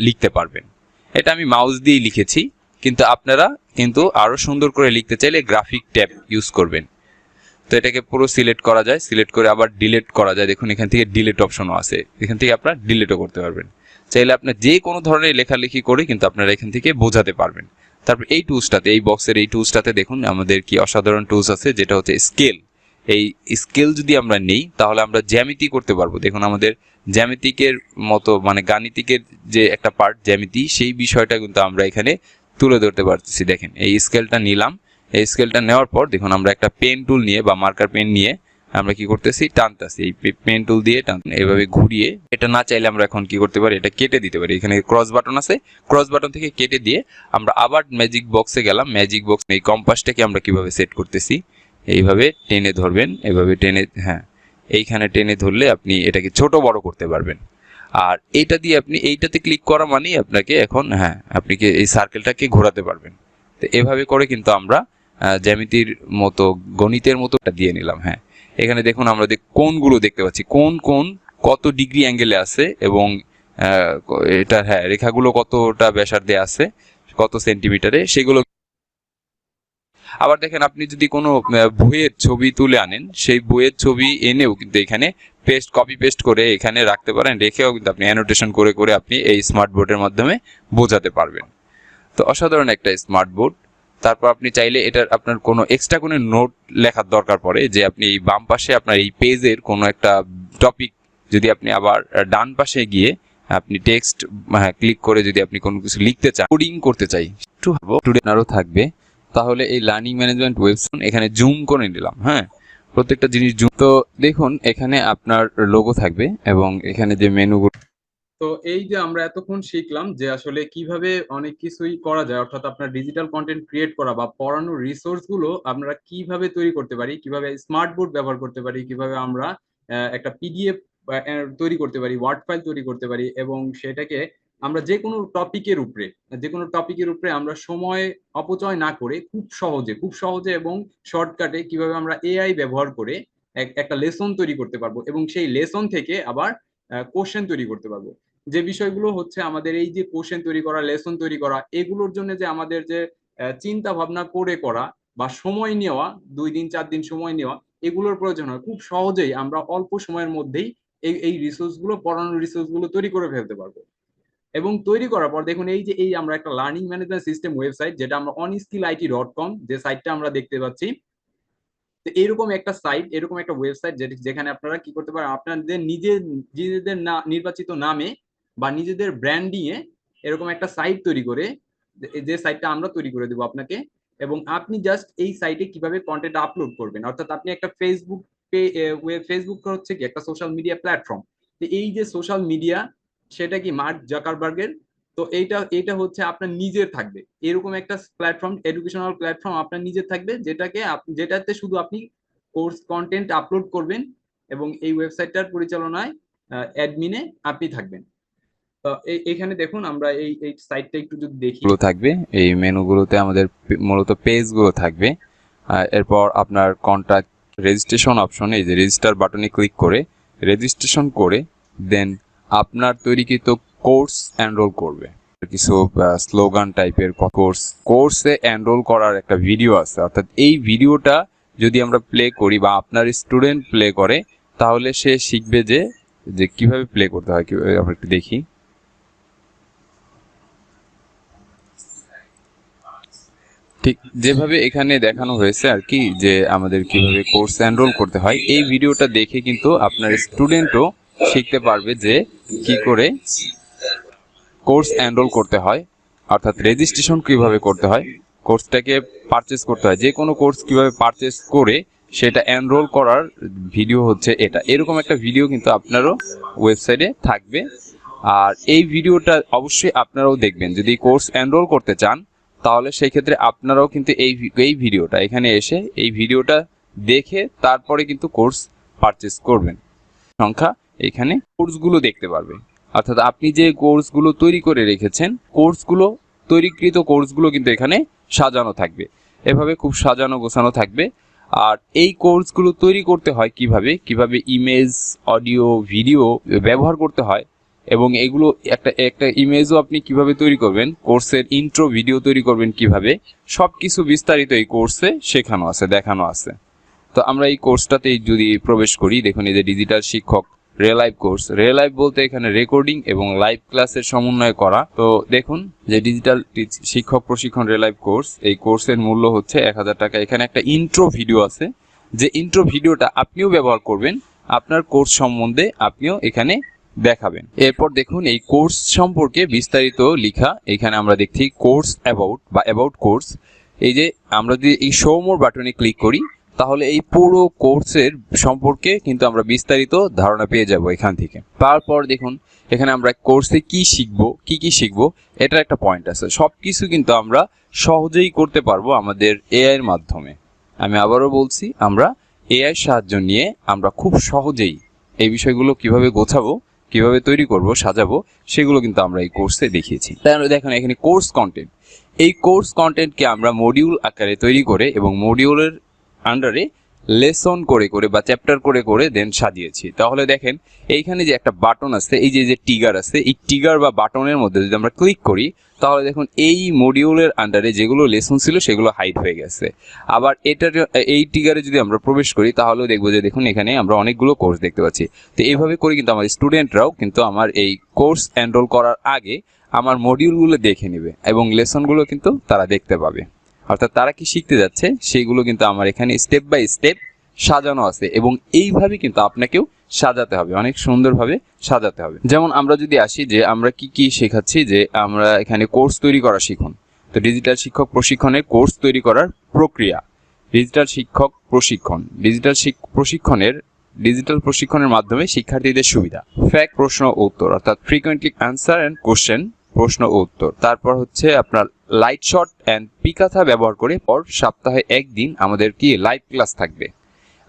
লিখতে পারবেন। এটা আমি মাউস দিয়ে লিখেছি, কিন্তু আপনারা কিন্তু আরো সুন্দর করে লিখতে চাইলে গ্রাফিক ট্যাব ইউজ করবেন। তো এটাকে পুরো সিলেক্ট করা যায়, সিলেক্ট করে আবার ডিলিট করা যায়। দেখুন এখান থেকে ডিলিট অপশনও আছে, এখান থেকে আপনারা ডিলিটও করতে পারবেন। চাইলে আপনার যে কোনো ধরনের লেখালেখি করে কিন্তু আপনারা এখান থেকে বোঝাতে পারবেন। তারপর এই টুলসটাতে, এই বক্সের এই টুলসটাতে দেখুন আমাদের কি অসাধারণ টুলস আছে, যেটা হচ্ছে স্কেল। এই স্কেল যদি আমরা নেই তাহলে আমরা জ্যামিতি করতে পারবো। দেখুন আমাদের জ্যামিতিকের মতো, মানে গাণিতিকের যে একটা পার্ট জ্যামিতি, সেই বিষয়টা কিন্তু আমরা এখানে তুলে ধরতে পারতেছি। দেখেন এই স্কেলটা নিলাম, এই স্কেলটা নেওয়ার পর দেখুন আমরা একটা পেন টুল নিয়ে বা মার্কার পেন নিয়ে আমরা কি করতেছি, টানতেছি। এই পেন টুল দিয়ে এভাবে ঘুরিয়ে, এটা না চাইলে আমরা এখন কি করতে পারি, এটা কেটে দিতে পারি। এখানে ক্রস বাটন আছে, ক্রস বাটন থেকে কেটে দিয়ে আমরা আবার ম্যাজিক বক্সে গেলাম। ম্যাজিক বক্স এই কম্পাসটাকে আমরা কিভাবে সেট করতেছি, এইভাবে টেনে ধরবেন, এভাবে টেনে, হ্যাঁ এইখানে টেনে ধরলে আপনি এটাকে ছোট বড় করতে পারবেন। আর এটা দিয়ে আপনি এইটাতে ক্লিক করা মানেই আপনাকে এখন, হ্যাঁ আপনি কি এই সার্কেলটাকে ঘোরাতে পারবেন। তো এভাবে করে কিন্তু আমরা জ্যামিতির মতো, গণিতের মতো দিয়ে নিলাম। হ্যাঁ এখানে দেখুন আমরা কোণগুলো দেখতে পাচ্ছি, কোন কত ডিগ্রি অ্যাঙ্গেলে আছে, এবং এটা, হ্যাঁ রেখাগুলো কতটা ব্যাসার্ধে আছে, কত সেন্টিমিটারে, সেগুলো। আবার দেখেন আপনি যদি কোনো বইয়ের ছবি তুলে আনেন, সেই বইয়ের ছবি এনেও কিন্তু এখানে কপি পেস্ট করে এখানে রাখতে পারেন, রেখেও কিন্তু আপনি অ্যানোটেশন করে করে আপনি এই স্মার্ট বোর্ডের মাধ্যমে বোঝাতে পারবেন। তো অসাধারণ একটা স্মার্ট বোর্ড। তারপর আপনি চাইলে এটার আপনার কোনো এক্সট্রা কোনো নোট লেখার দরকার পড়ে, যে আপনি এই বাম পাশে আপনার এই পেজের কোনো একটা টপিক, যদি আপনি আবার ডান পাশে গিয়ে আপনি টেক্সট ক্লিক করে যদি আপনি কোনো কিছু লিখতে চান, কোডিং করতে চাই, একটু আরও থাকবে, তাহলে এই লার্নিং ম্যানেজমেন্ট ওয়েবসাইট এখানে জুম করে নিলাম। হ্যাঁ প্রত্যেকটা জিনিস জুম। তো দেখুন এখানে আপনার লোগো থাকবে এবং এখানে যে মেনুগুলো। তো এই যে আমরা এতক্ষণ শিখলাম যে আসলে কিভাবে অনেক কিছুই করা যায়, অর্থাৎ আপনার ডিজিটাল কন্টেন্ট ক্রিয়েট করা বা পড়ানোর রিসোর্স গুলো আমরা কিভাবে তৈরি করতে পারি, কিভাবে স্মার্ট বোর্ড ব্যবহার করতে পারি, কিভাবে আমরা একটা পিডিএফ তৈরি করতে পারি, ওয়ার্ড ফাইল তৈরি করতে পারি, এবং সেটাকে আমরা যে কোনো টপিকের উপরে আমরা সময় অপচয় না করে খুব সহজে এবং শর্টকাটে কিভাবে আমরা এআই ব্যবহার করে একটা লেসন তৈরি করতে পারবো, এবং সেই লেসন থেকে আবার কোশ্চেন তৈরি করতে পারবো। যে বিষয়গুলো হচ্ছে আমাদের এই যে কোশ্চেন তৈরি করা, লেসন তৈরি করা, এগুলোর জন্য যে আমাদের যে চিন্তা ভাবনা করে করা বা সময় নেওয়া, 2 দিন 4 দিন সময় নেওয়া, এগুলোর প্রয়োজন হয়। খুব সহজেই আমরা অল্প সময়ের মধ্যেই এই রিসোর্স গুলো, পড়ানোর রিসোর্স গুলো তৈরি করে ফেলতে পারবো। এবং তৈরি করার পর দেখুন এই যে আমরা একটা লার্নিং ম্যানেজমেন্ট সিস্টেম ওয়েবসাইট, যেটা আমরা onskillit.com যে সাইটটা আমরা দেখতে পাচ্ছি, তো এরকম একটা সাইট, এরকম একটা ওয়েবসাইট যেখানে আপনারা কি করতে পারেন, আপনাদের নিজেদের নির্বাচিত নামে বা নিজেদের ব্র্যান্ডিং এ এরকম একটা সাইট তৈরি করে, যে সাইটটা আমরা তৈরি করে দেবো আপনাকে, এবং আপনি জাস্ট এই সাইটে কিভাবে কন্টেন্ট আপলোড করবেন। অর্থাৎ আপনি একটা ফেসবুক হচ্ছে কি একটা সোশ্যাল মিডিয়া প্ল্যাটফর্ম, তো এই যে সোশ্যাল মিডিয়া, সেটা কি মার্ক জাকারবার্গের, তো এইটা হচ্ছে আপনার নিজের থাকবে, এরকম একটা প্ল্যাটফর্ম, এডুকেশনাল প্ল্যাটফর্ম আপনার নিজের থাকবে, যেটাতে শুধু আপনি কোর্স কন্টেন্ট আপলোড করবেন, এবং এই ওয়েবসাইটটার পরিচালনায় অ্যাডমিনে আপনি থাকবেন। তো এখানে দেখুন আমরা এই সাইটটা একটু যদি দেখি, থাকবে এই মেনুগুলোতে আমাদের মূলত পেজগুলো থাকবে। এরপর আপনার কন্টাক্ট, রেজিস্ট্রেশন অপশনে এই যে রেজিস্টার বাটনে ক্লিক করে রেজিস্ট্রেশন করে দেন আপনার তৈরিকৃত কোর্স এনরোল করবে। কিছু স্লোগান টাইপের কোর্সে এনরোল করার একটা ভিডিও আছে, অর্থাৎ এই ভিডিওটা যদি আমরা প্লে করি বা আপনার স্টুডেন্ট প্লে করে, তাহলে সে শিখবে যে কিভাবে প্লে করতে হয়। আমরা একটু দেখি। ঠিক যেভাবে এখানে দেখানো হয়েছে আর কি, যে আমাদের কিভাবে কোর্স এনরোল করতে হয়, এই ভিডিওটা দেখে কিন্তু আপনার স্টুডেন্টও শিখতে পারবে যে কি করে কোর্স এনরোল করতে হয়, অর্থাৎ রেজিস্ট্রেশন কিভাবে করতে হয়, কোর্সটাকে পারচেস করতে হয়, যে কোনো কোর্স কিভাবে পারচেস করে সেটা এনরোল করার ভিডিও হচ্ছে এটা। এরকম একটা ভিডিও কিন্তু আপনারও ওয়েবসাইটে থাকবে। আর এই ভিডিওটা অবশ্যই আপনারাও দেখবেন। যদি কোর্স এনরোল করতে চান তাহলে সেই ক্ষেত্রে আপনারাও কিন্তু এই ভিডিওটা এখানে এসে এই ভিডিওটা দেখে তারপরে কিন্তু কোর্স পারচেস করবেন। সংখ্যা এখানে কোর্সগুলো দেখতে পারবে, অর্থাৎ আপনি যে কোর্সগুলো তৈরি করে রেখেছেন তৈরিকৃত কোর্সগুলো কিন্তু এখানে সাজানো থাকবে, এভাবে খুব সাজানো গোছানো থাকবে। আর এই কোর্সগুলো তৈরি করতে হয় কিভাবে ইমেজ, অডিও, ভিডিও ব্যবহার করতে হয়, এবং এগুলো একটা ইমেজও আপনি কিভাবে তৈরি করবেন, কোর্সের ইন্ট্রো ভিডিও তৈরি করবেন কিভাবে, সবকিছু বিস্তারিত এই কোর্সে শেখানো আছে, দেখানো আছে। তো আমরা এই কোর্সটাতে যদি প্রবেশ করি, দেখুন এই যে ডিজিটাল শিক্ষক রিয়েল কোর্স। রিয়েল বলতে এখানে রেকর্ডিং এবং লাইভ ক্লাসের সমন্বয় করা। তো দেখুন যে ডিজিটাল শিক্ষক প্রশিক্ষণ রিয়েল কোর্স, এই কোর্সের মূল্য হচ্ছে 1000 টাকা। এখানে একটা ইন্ট্রো ভিডিও আছে, যে ইন্ট্রো ভিডিওটা আপনিও ব্যবহার করবেন, আপনার কোর্স সম্বন্ধে আপনিও এখানে দেখাবেন। এরপর দেখুন এই কোর্স সম্পর্কে বিস্তারিত লেখা। এখানে আমরা দেখছি কোর্স অ্যাবাউট বা অ্যাবাউট কোর্স। এই যে আমরা যদি এই শো মোর বাটনে ক্লিক করি তাহলে এই পুরো কোর্সের সম্পর্কে কিন্তু আমরা বিস্তারিত ধারণা পেয়ে যাব এখান থেকে। তারপর দেখুন এখানে আমরা কোর্সে কি শিখবো এটার একটা পয়েন্ট আছে। সবকিছু কিন্তু আমরা সহজেই করতে পারবো আমাদের এআই এর মাধ্যমে। আমি আবারও বলছি, আমরা এআই সাহায্য নিয়ে আমরা খুব সহজেই এই বিষয়গুলো কিভাবে গোছাবো, কিভাবে তৈরি করব, সাজাবো, সেগুলো কিন্তু আমরা এই কোর্সে দেখিয়েছি। তাহলে দেখুন এখানে কোর্স কন্টেন্ট, এই কোর্স কন্টেন্টকে আমরা মডিউল আকারে তৈরি করে এবং মডিউলের আন্ডারে লেসন করে বা চ্যাপ্টার করে দেন সাজিয়েছি। তাহলে দেখেন এইখানে যে একটা বাটন আছে, এই যে টিগার আছে, এই টিগার বা বাটনের মধ্যে যদি আমরা ক্লিক করি তাহলে দেখুন এই মডিউলের আন্ডারে যেগুলো লেসন ছিল সেগুলো হাইড হয়ে গেছে। আবার এই টিগারে যদি আমরা প্রবেশ করি তাহলেও দেখবো যে দেখুন এখানে আমরা অনেকগুলো কোর্স দেখতে পাচ্ছি। তো এইভাবে করে কিন্তু আমার স্টুডেন্টরাও কিন্তু আমার এই কোর্স এনরোল করার আগে আমার মডিউলগুলো দেখে নেবে এবং লেসনগুলো কিন্তু তারা দেখতে পাবে, অর্থাৎ তারা কি শিখতে যাচ্ছে সেইগুলো কিন্তু আমার এখানে স্টেপ বাই স্টেপ সাজানো আছে। এবং এইভাবে কিন্তু আপনাকেও সাজাতে হবে, অনেক সুন্দরভাবে সাজাতে হবে। যেমন আমরা যদি আসি যে আমরা কি শেখাচ্ছি, যে আমরা এখানে কোর্স তৈরি করা শিখুন। তো ডিজিটাল শিক্ষক প্রশিক্ষণের কোর্স তৈরি করার প্রক্রিয়া, ডিজিটাল শিক্ষক প্রশিক্ষণ, ডিজিটাল প্রশিক্ষণের মাধ্যমে শিক্ষার্থীদের সুবিধা, ফ্যাক্ট প্রশ্ন উত্তর, অর্থাৎ ফ্রিকোয়েন্টলি অ্যান্সার অ্যান্ড কোশ্চেন, প্রশ্ন উত্তর। তারপর হচ্ছে আপনার লাইট শট অ্যান্ড পিকাথা ব্যবহার করে পর সপ্তাহে একদিন আমাদের কি লাইভ ক্লাস থাকবে।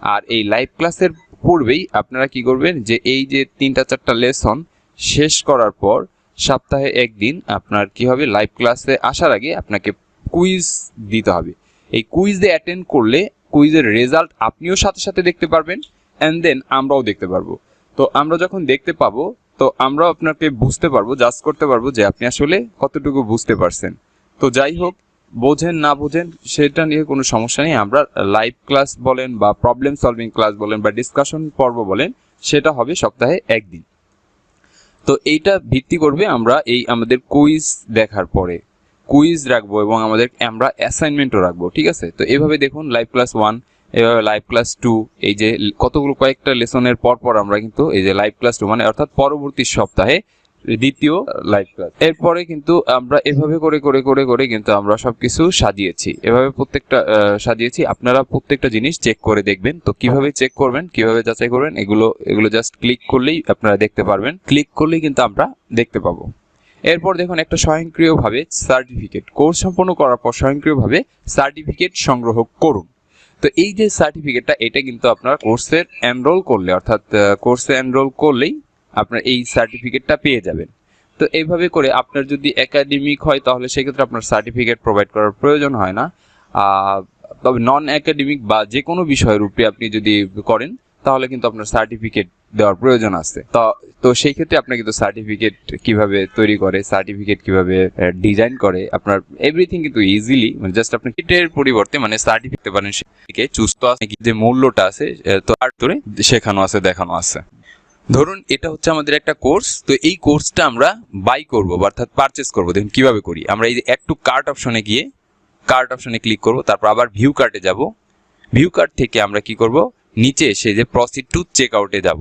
আর এই লাইভ ক্লাসের পূর্বেই আপনারা কি করবেন, যে এই যে 3-4টা লেসন শেষ করার পর সপ্তাহে একদিন আপনার কি হবে, লাইভ ক্লাসে আসার আগে আপনাকে কুইজ দিতে হবে। এই কুইজে অ্যাটেন্ড করলে কুইজের রেজাল্ট আপনিও সাথে সাথে দেখতে পারবেন, অ্যান্ড দেন আমরাও দেখতে পারবো। তো আমরা যখন দেখতে পাবো তো আমরাও আপনাকে বুঝতে পারবো, জাজ করতে পারবো যে আপনি আসলে কতটুকু বুঝতে পারছেন। তো যাই হোক, বোঝেন না বোঝেন সেটা নিয়ে কোনো সমস্যা নেই। আমরা লাইভ ক্লাস বলেন বা প্রবলেম সলভিং ক্লাস বলেন বা ডিসকাশন পর্ব বলেন, সেটা হবে সপ্তাহে একদিন। তো এইটা ভিত্তি করবে আমরা এই আমাদের কুইজ দেখার পরে কুইজ রাখবো এবং আমরা অ্যাসাইনমেন্টও রাখবো, ঠিক আছে। তো এইভাবে দেখুন লাইভ ক্লাস 1, এভাবে লাইভ ক্লাস 2, এই যে কয়েকটা লেসনের পর আমরা কিন্তু এই যে লাইভ ক্লাস 2 মানে অর্থাৎ পরবর্তী সপ্তাহে দ্বিতীয় লাইভ ক্লাস। এরপরে কিন্তু আমরা এভাবে করে কিন্তু আমরা সবকিছু সাজিয়েছি, এভাবে প্রত্যেকটা সাজিয়েছি। আপনারা প্রত্যেকটা জিনিস চেক করে দেখবেন। তো কিভাবে চেক করবেন, কিভাবে যাচাই করবেন, এগুলো জাস্ট ক্লিক করলেই আপনারা দেখতে পারবেন। ক্লিক করলেই কিন্তু আমরা দেখতে পাবো। এরপর দেখুন একটা স্বয়ংক্রিয়ভাবে সার্টিফিকেট, কোর্স সম্পন্ন করার পর স্বয়ংক্রিয়ভাবে সার্টিফিকেট সংগ্রহ করুন। তো এই যে সার্টিফিকেটটা, এটা কিন্তু আপনার কোর্সের এনরোল করলে, অর্থাৎ কোর্সে এনরোল করলেই আপনার এই সার্টিফিকেটটা পেয়ে যাবেন। তো এইভাবে করে আপনার যদি একাডেমিক হয় তাহলে সেক্ষেত্রে আপনার সার্টিফিকেট প্রোভাইড করার প্রয়োজন হয় না। তবে নন একাডেমিক বা যে কোনো বিষয়ের উপরে আপনি যদি করেন তাহলে কিন্তু আপনার সার্টিফিকেট দেওয়ার প্রয়োজন আছে। তো সেই ক্ষেত্রে আপনার কিন্তু সার্টিফিকেট কিভাবে তৈরি করে, সার্টিফিকেট কিভাবে ডিজাইন করে, আপনার এভরিথিং কিন্তু ইজিলি, মানে জাস্ট আপনি কিটের পরিবর্তে মানে সার্টিফিকেট পারেন, সেটাকে চুজ তো আছে যে মূল্যটা আছে তো আর ধরে শেখানো আছে, দেখানো আছে। ধরুন এটা হচ্ছে আমাদের একটা কোর্স। তো এই কোর্সটা আমরা বাই করবো অর্থাৎ পারচেস করবো। দেখুন কিভাবে করি, আমরা এই যে অ্যাড টু কার্ট অপশনে গিয়ে কার্ট অপশনে ক্লিক করব, তারপর আবার ভিউ কার্টে যাব। ভিউ কার্ট থেকে আমরা কি করব, নিচে এসে যে প্রসিড টু চেক আউটে যাব।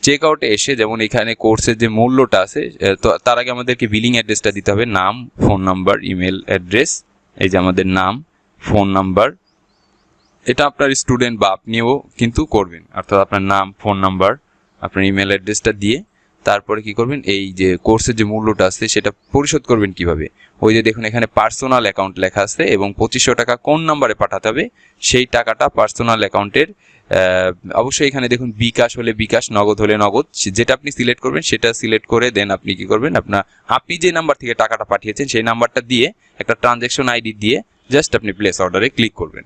চেক আউটে এসে যেমন এখানে কোর্সের যে মূল্যটা আছে, তো তার আগে আমাদেরকে বিলিং অ্যাড্রেসটা দিতে হবে, নাম, ফোন নাম্বার, ইমেল অ্যাড্রেস। এই যে আমাদের নাম, ফোন নাম্বার, এটা আপনার স্টুডেন্ট বা আপনিও কিন্তু করবেন, অর্থাৎ আপনার নাম, ফোন নাম্বার, আপনার ইমেল অ্যাড্রেসটা দিয়ে তারপরে কি করবেন, এই যে কোর্সের যে মূল্যটা আছে সেটা পরিশোধ করবেন কিভাবে। ওই যে দেখুন এখানে পার্সোনাল অ্যাকাউন্ট লেখা আছে এবং 2500 টাকা কোন নাম্বারে পাঠাতে হবে সেই টাকাটা পার্সোনাল অ্যাকাউন্টের, অবশ্যই এখানে দেখুন বিকাশ হলে বিকাশ, নগদ হলে নগদ, যেটা আপনি সিলেক্ট করবেন সেটা সিলেক্ট করে দেন আপনি কি করবেন, আপনি যে নাম্বার থেকে টাকাটা পাঠিয়েছেন সেই নাম্বারটা দিয়ে একটা ট্রানজ্যাকশন আইডি দিয়ে জাস্ট আপনি প্লেস অর্ডারে ক্লিক করবেন।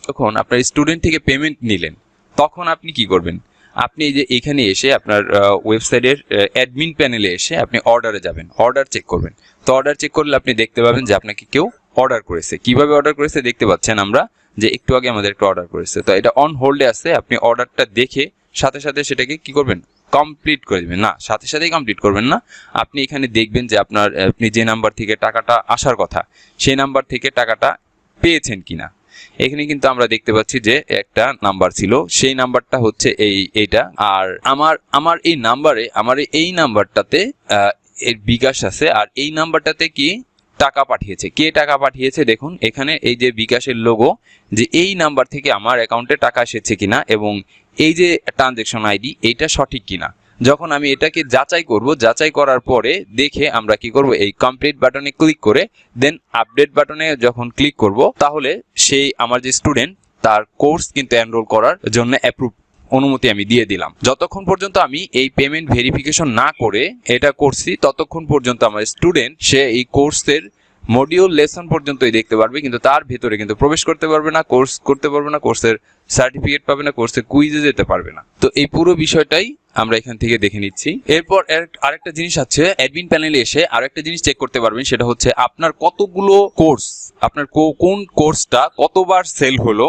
তখন আপনার স্টুডেন্ট থেকে পেমেন্ট নিলেন, তখন আপনি কি করবেন, আপনি এই যে এখানে এসে আপনার ওয়েবসাইটের অ্যাডমিন প্যানেলে এসে আপনি অর্ডারে যাবেন, অর্ডার চেক করবেন। তো অর্ডার চেক করলে আপনি দেখতে পাবেন যে আপনাকে কেউ অর্ডার করেছে। কিভাবে অর্ডার করেছে দেখতে পাচ্ছেন আমরা যে একটু আগে আমাদের একটা অর্ডার করেছে, তো এটা অন হোল্ডে আছে। আপনি অর্ডারটা দেখে সাথে সাথে সেটাকে কি করবেন, কমপ্লিট করে দিবেন না, সাথে সাথেই কমপ্লিট করবেন না। আপনি এখানে দেখবেন যে আপনি যে নাম্বার থেকে টাকাটা আসার কথা সেই নাম্বার থেকে টাকাটা পেয়েছেন কিনা। এখানে কিন্তু আমরা দেখতে পাচ্ছি যে একটা নাম্বার ছিল, সেই নাম্বারটা হচ্ছে এইটা। আর আমার এই নাম্বারটাতে এর বিকাশ আছে, আর এই নাম্বারটাতে কি টাকা পাঠিয়েছে, কে টাকা পাঠিয়েছে দেখুন এখানে এই যে বিকাশের লোগো, যে এই নাম্বার থেকে আমার অ্যাকাউন্টে টাকা এসেছে কিনা এবং এই যে ট্রানজ্যাকশন আইডি এইটা সঠিক কিনা। যখন আমি এটাকে যাচাই করব, যাচাই করার পরে দেখে আমরা কি করব, এই কমপ্লিট বাটনে ক্লিক করে দেন আপডেট বাটনে যখন ক্লিক করব তাহলে সেই আমার যে স্টুডেন্ট তার কোর্স কিন্তু এনরোল করার জন্য অ্যাপ্রুভ অনুমতি আমি দিয়ে দিলাম। যতক্ষণ পর্যন্ত আমি এই পেমেন্ট ভেরিফিকেশন না করে এটা করছি ততক্ষণ পর্যন্ত আমার স্টুডেন্ট সে এই কোর্সের মডিউল লেসন পর্যন্তই দেখতে পারবে, কিন্তু তার ভেতরে কিন্তু প্রবেশ করতে পারবে না, কোর্স করতে পারবে না, কোর্সের সার্টিফিকেট পাবে না, কোর্সের কুইজে যেতে পারবে না। তো এই পুরো বিষয়টাই আমরা এখান থেকে দেখে নিচ্ছি। এরপর আরেকটা জিনিস আছে, অ্যাডমিন প্যানেলে এসে আরেকটা জিনিস চেক করতে পারবেন, সেটা হচ্ছে আপনার কতগুলো কোর্স, আপনার কোন কোর্সটা কতবার সেল হলো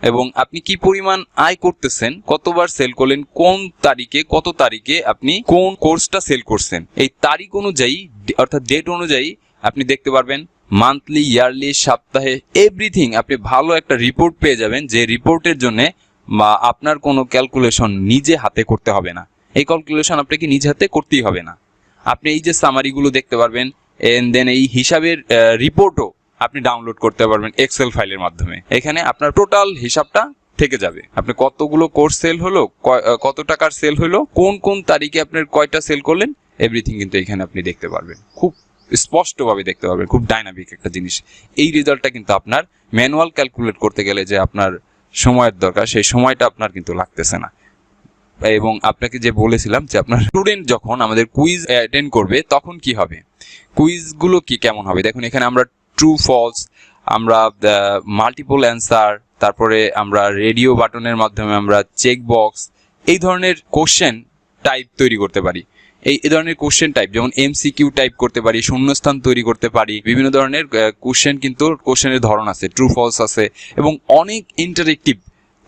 এবং আপনি কি পরিমাণ আয় করতেছেন, কতবার সেল করলেন, কোন তারিখে কত তারিখে আপনি কোন কোর্সটা সেল করছেন, এই তারিখ অনুযায়ী অর্থাৎ ডেট অনুযায়ী আপনি দেখতে পারবেন। মান্থলি, ইয়ারলি, সপ্তাহে, এভরিথিং আপনি ভালো একটা রিপোর্ট পেয়ে যাবেন, যে রিপোর্টের জন্য আপনার কোনো ক্যালকুলেশন নিজে হাতে করতে হবে না। এই ক্যালকুলেশন আপনাকে নিজ হাতে করতেই হবে না। আপনি এই যে সামারিগুলো দেখতে পারবেন, এন্ড দেন এই হিসাবের রিপোর্টও আপনি ডাউনলোড করতে পারবেন এক্সেল ফাইলের মাধ্যমে। এখানে আপনার টোটাল হিসাবটা থেকে যাবে, আপনি কতগুলো কোর্স সেল হলো, কত টাকার সেল হলো, কোন কোন তারিখে আপনার কয়টা সেল করলেন, এভরিথিং কিন্তু এখানে আপনি দেখতে পারবেন, খুব স্পষ্টভাবে দেখতে পারবেন, খুব ডাইনামিক একটা জিনিস। এই রেজাল্টটা কিন্তু আপনার ম্যানুয়াল ক্যালকুলেট করতে গেলে যে আপনার সময়ের দরকার সেই সময়টা আপনার কিন্তু লাগতেছে না। এবং আপনাকে যে বলেছিলাম যে আপনার স্টুডেন্ট যখন আমাদের কুইজ অ্যাটেন্ড করবে তখন কি হবে, কুইজগুলো কি কেমন হবে দেখুন। এখানে আমরা ট্রু ফলস, আমরা মাল্টিপল অ্যান্সার, তারপরে আমরা রেডিও বাটনের মাধ্যমে আমরা চেক বক্স, এই ধরনের কোশ্চেন টাইপ তৈরি করতে পারি। এই ধরনের কোশ্চেন টাইপ যেমন এমসিকিউ টাইপ করতে পারি, শূন্যস্থান তৈরি করতে পারি, বিভিন্ন ধরনের কোশ্চেন কিন্তু কোশ্চেনের ধরন আছে, ট্রু ফলস আছে, এবং অনেক ইন্টারেক্টিভ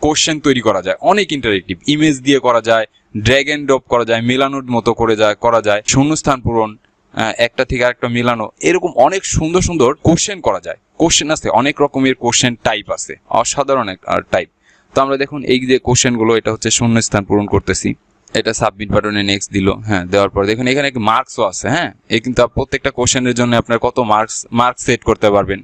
কোশ্চেন তৈরি করা যায়, অনেক ইন্টারেক্টিভ ইমেজ দিয়ে করা যায়, ড্র্যাগ এন্ড ড্রপ করা যায়, মেলানোর মতো করা যায়, শূন্যস্থান পূরণ, একটা থেকে আরেকটা মেলানো, এরকম অনেক সুন্দর সুন্দর কোশ্চেন করা যায়। কোশ্চেন আছে, অনেক রকমের কোশ্চেন টাইপ আছে, অসাধারণ টাইপ। তো আমরা দেখুন এই যে কোশ্চেনগুলো, এটা হচ্ছে শূন্যস্থান পূরণ করতেছি, এটা সাবমিট বাটনে নেক্সট দিল, হ্যাঁ, দেওয়ার পর দেখুন এখানে মার্কসও আছে, হ্যাঁ, এই কিন্তু প্রত্যেকটা কোশ্চেনের জন্য আপনার কত মার্কস সেট করতে পারবেন।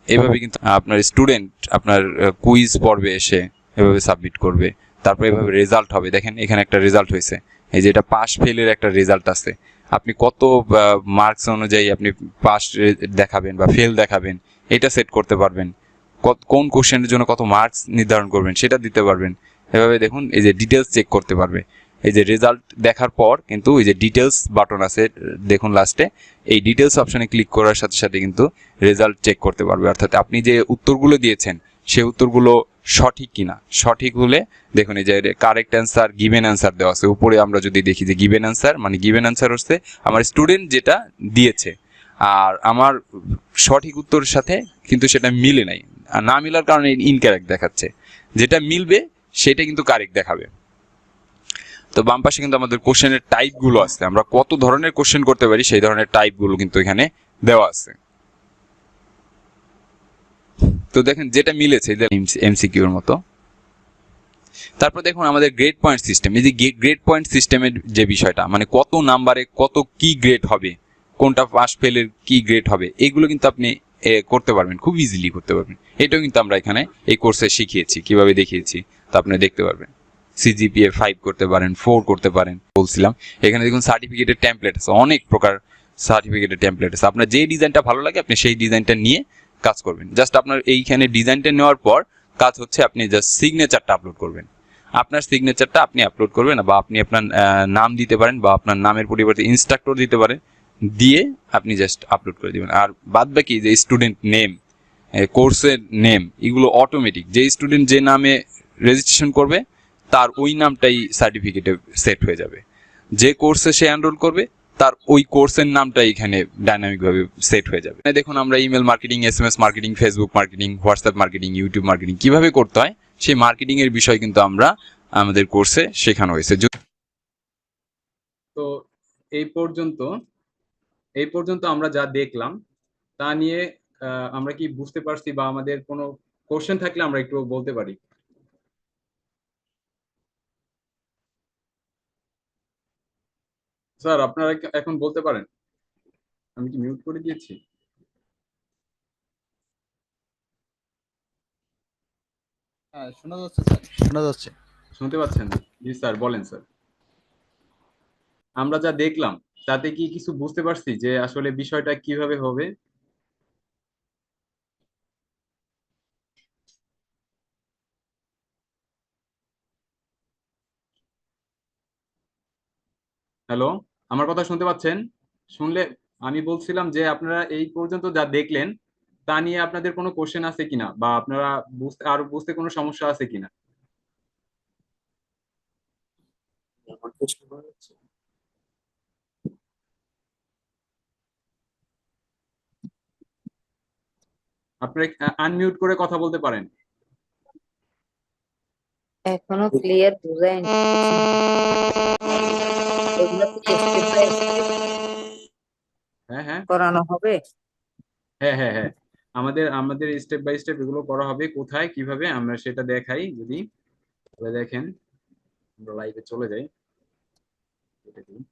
এভাবে কিন্তু আপনার স্টুডেন্ট আপনার কুইজ পর্বে এসে এভাবে সাবমিট করবে, তারপর এভাবে রেজাল্ট হবে। দেখেন এখানে একটা রেজাল্ট হয়েছে, এই যে এটা পাস ফেলের একটা রেজাল্ট আছে, আপনি কত মার্কস অনুযায়ী আপনি পাস দেখাবেন বা ফেল দেখাবেন এটা সেট করতে পারবেন, কোন কোশ্চেনের জন্য কত মার্কস নির্ধারণ করবেন সেটা দিতে পারবেন। এভাবে দেখুন এই যে ডিটেলস চেক করতে পারবে। এই যে রেজাল্ট দেখার পর কিন্তু এই যে ডিটেলস বাটন আছে দেখুন লাস্টে, এই ডিটেলস অপশনে ক্লিক করার সাথে সাথে কিন্তু রেজাল্ট চেক করতে পারবে, অর্থাৎ আপনি যে উত্তরগুলো দিয়েছেন সেই উত্তরগুলো সঠিক কিনা। সঠিক হলে দেখুন এই যে কারেক্ট অ্যান্সার, গিভেন অ্যান্সার দেওয়া আছে উপরে। আমরা যদি দেখি যে গিভেন অ্যান্সার, মানে গিভেন অ্যান্সার হচ্ছে আমার স্টুডেন্ট যেটা দিয়েছে আর আমার সঠিক উত্তরের সাথে কিন্তু সেটা মিলে নাই, আর না মিলার কারণে ইনকারেক্ট দেখাচ্ছে, যেটা মিলবে সেটা কিন্তু কারেক্ট দেখাবে। তো বাম পাশে কিন্তু আমাদের কোশ্চেনের টাইপগুলো আছে, আমরা কত ধরনের কোশ্চেন করতে পারি সেই ধরনের টাইপগুলো কিন্তু এখানে দেওয়া আছে। তো দেখেন যেটা মিলেছে এমসিকিউর মতো, তারপর দেখুন আমাদের গ্রেড পয়েন্ট সিস্টেম, এই যে গ্রেড পয়েন্ট সিস্টেমের যে বিষয়টা, মানে কত নাম্বারে কত কি গ্রেড হবে, কোনটা পাস ফেলের কি গ্রেড হবে, এগুলো কিন্তু আপনি করতে পারবেন, খুব ইজিলি করতে পারবেন। এটাও কিন্তু আমরা এখানে এই কোর্সে শিখিয়েছি, কিভাবে দেখিয়েছি তা আপনি দেখতে পারবেন। সিজিপিএ 5 করতে পারেন, 4 করতে পারেন বলছিলাম। এখানে দেখুন সার্টিফিকেটের টেমপ্লেট আছে, অনেক প্রকার সার্টিফিকেটের টেমপ্লেট আছে। আপনার যে ডিজাইনটা ভালো লাগে আপনি সেই ডিজাইনটা নিয়ে কাজ করবেন। জাস্ট আপনার এইখানে ডিজাইনটা নেওয়ার পর কাজ হচ্ছে আপনি জাস্ট সিগনেচারটা আপলোড করবেন। আপনার সিগনেচারটা আপনি আপলোড করবেন, বা আপনি আপনার নাম দিতে পারেন, বা আপনার নামের পরিবর্তে ইনস্ট্রাক্টর দিতে পারেন, দিয়ে আপনি জাস্ট আপলোড করে দিবেন। আর বাদ বাকি যে স্টুডেন্ট নেম, কোর্সের নেম, এগুলো অটোমেটিক, যে স্টুডেন্ট যে নামে রেজিস্ট্রেশন করবে তার ওই নামটাই সার্টিফিকেটে সেট হয়ে যাবে। যে কোর্সে সে এনরোল করবে তার ওই কোর্সের নামটা এখানে ডাইনামিক ভাবে সেট হয়ে যাবে। দেখুন আমরা email marketing, SMS marketing, Facebook marketing, WhatsApp marketing, YouTube marketing কিভাবে করতে হয় সেই মার্কেটিং এর বিষয় কিন্তু আমরা আমাদের কোর্সে শেখানো হয়েছে। তো এই পর্যন্ত আমরা যা দেখলাম তা নিয়ে আমরা কি বুঝতে পারছি, বা আমাদের কোনো কোশ্চেন থাকলে আমরা একটু বলতে পারি। স্যার আপনারা এখন বলতে পারেন। আমি কি মিউট করে দিয়েছি? হ্যাঁ, শোনা যাচ্ছে স্যার, শোনা যাচ্ছে। শুনতে পাচ্ছেন? জি স্যার, বলেন স্যার। আমরা যা দেখলাম তাতে কি কিছু বুঝতে পারছি যে আসলে বিষয়টা কিভাবে হবে? হ্যালো, আমার কথা শুনতে পাচ্ছেন? শুনলে আমি বলছিলাম যে আপনারা এই পর্যন্ত যা দেখলেন তা নিয়ে আপনাদের কোনো কোশ্চেন আছে কিনা, বা আপনারা বুঝতে কোনো সমস্যা আছে কিনা। আমার কিছু বলার আছে? আপনারা আনমিউট করে কথা বলতে পারেন। এখনো ক্লিয়ার বুঝায়নি এগুলো কি স্টেপ বাই স্টেপ হ্যাঁ হ্যাঁ করানো হবে? হ্যাঁ হ্যাঁ হ্যাঁ আমাদের আমাদের স্টেপ বাই স্টেপ এগুলো করা হবে। কোথায় কিভাবে আমরা সেটা দেখাই, যদি তাহলে দেখেন আমরা লাইভে চলে যাই। এটা দিই।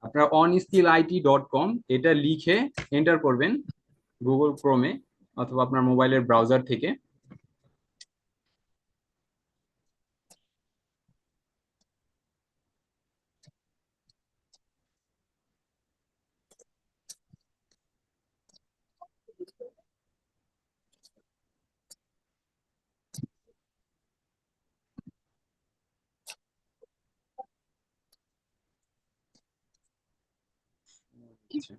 আপনারা onskillit.com এটা লিখে এন্টার করবেন গুগল ক্রোমে অথবা আপনার মোবাইলের ব্রাউজার থেকে। আচ্ছা।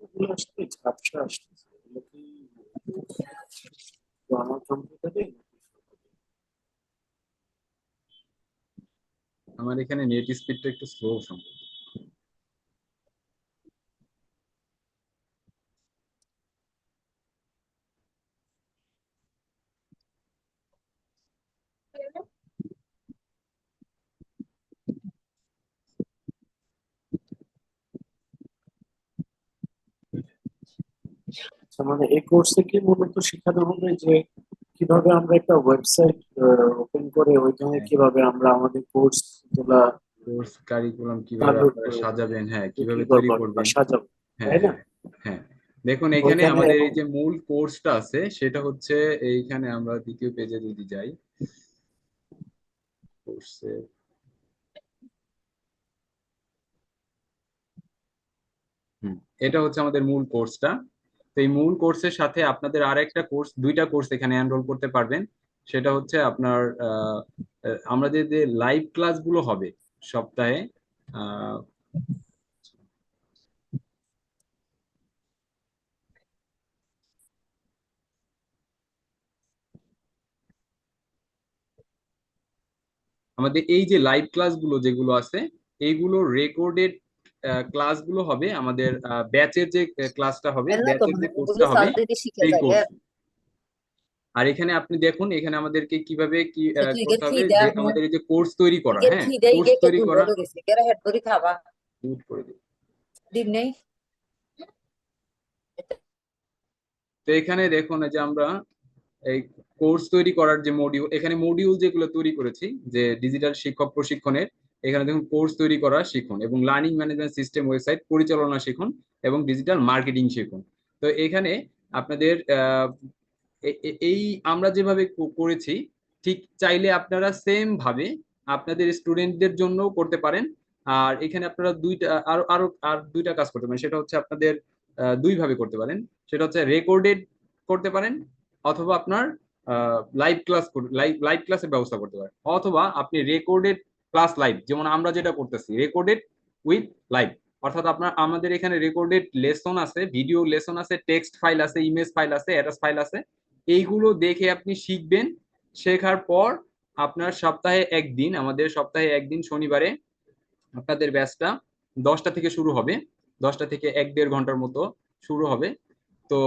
এগুলো আসলে ঝাপসা আসতেছে, এগুলো কি তো আমার কম্পিউটারে? আমার এখানে নেট স্পিডটা একটু স্লো সম্ভব। মানে এই কোর্সে কি মূলত শেখানো হবে যে কিভাবে আমরা একটা ওয়েবসাইট ওপেন করে ওইখানে হ্যাঁ, কিভাবে আমরা আমাদের কোর্স গুলা কোর্স কারিকুলাম কিভাবে ডাউনলোড আপনারা করে সাজাবেন, হ্যাঁ বিক্রি কিভাবে তৈরি করবো বা করবেন। সাজাবো, হ্যাঁ তাই না? হ্যাঁ হ্যাঁ দেখুন এখানে ওইখানে আমাদের এবং এই যে মূল কোর্সটা আছে সেটা হচ্ছে এইখানে, আমরা দ্বিতীয় পেজে যদি যাই কোর্সে, এটা হচ্ছে আমাদের মূল কোর্সটা। তো এই মূল কোর্সের সাথে আপনাদের আর একটা কোর্স, দুইটা কোর্স এখানে এনরোল করতে পারবেন। সেটা হচ্ছে আপনার আমাদের যে লাইভ ক্লাসগুলো হবে সপ্তাহে, আহ, আমাদের এই যে লাইভ ক্লাসগুলো যেগুলো আছে এইগুলো রেকর্ডেড ক্লাসগুলো হবে আমাদের ব্যাচের যে ক্লাসটা হবে, এর না তো ব্যাচের মানে যে ওগুলো কোর্সটা হবে স্যার যদি শিখে সেই যায় কোর্স। আর এখানে আপনি দেখুন, এখানে আমাদেরকে কিভাবে কি তুই করতে ফি হবে, দেয় যে আমাদের এই যে কোর্স তৈরি করা, ইগের হ্যাঁ ফি দেয় কোর্স ইগে কে তৈরি তুই করা। বলে গেছে কেরা হেড করে খাবা মিউট করে দিই। দিন নেই তো এখানে দেখুন এই যে আমরা এই কোর্স তৈরি করার যে মডিউল, এখানে মডিউল যেগুলো তৈরি করেছি, যে ডিজিটাল শিক্ষক প্রশিক্ষণের, এখানে দেখুন কোর্স তৈরি করা শিখুন এবং লার্নিং ম্যানেজমেন্ট সিস্টেম ওয়েবসাইট পরিচালনা শিখুন এবং ডিজিটাল মার্কেটিং শিখুন। তো এখানে আপনাদের এই আমরা যেভাবে করেছি, ঠিক চাইলে আপনারা সেম ভাবে আপনাদের স্টুডেন্টদের জন্য করতে পারেন। আর এখানে আপনারা দুইটা আরো আরো আর দুইটা কাজ করতে পারেন, সেটা হচ্ছে আপনাদের দুই ভাবে করতে পারেন। সেটা হচ্ছে রেকর্ডেড করতে পারেন, অথবা আপনার লাইভ ক্লাস লাইভ লাইভ ক্লাসের ব্যবস্থা করতে পারেন, অথবা আপনি রেকর্ডেড প্লাস লাইভ, যেমন আমরা যেটা করতেছি রেকর্ডেড উইথ লাইভ। অর্থাৎ আপনার আমাদের এখানে রেকর্ডেড লেসন আছে, ভিডিও লেসন আছে, টেক্সট ফাইল আছে, ইমেজ ফাইল আছে, অ্যাটাচ ফাইল আছে। এইগুলো দেখে আপনি শিখবেন। শেখার পর আপনার সপ্তাহে একদিন, আমাদের সপ্তাহে একদিন শনিবারে আপনাদের ব্যাচটা 10টা থেকে শুরু হবে। 10টা থেকে 1-1.5 ঘন্টার মতো শুরু হবে। তো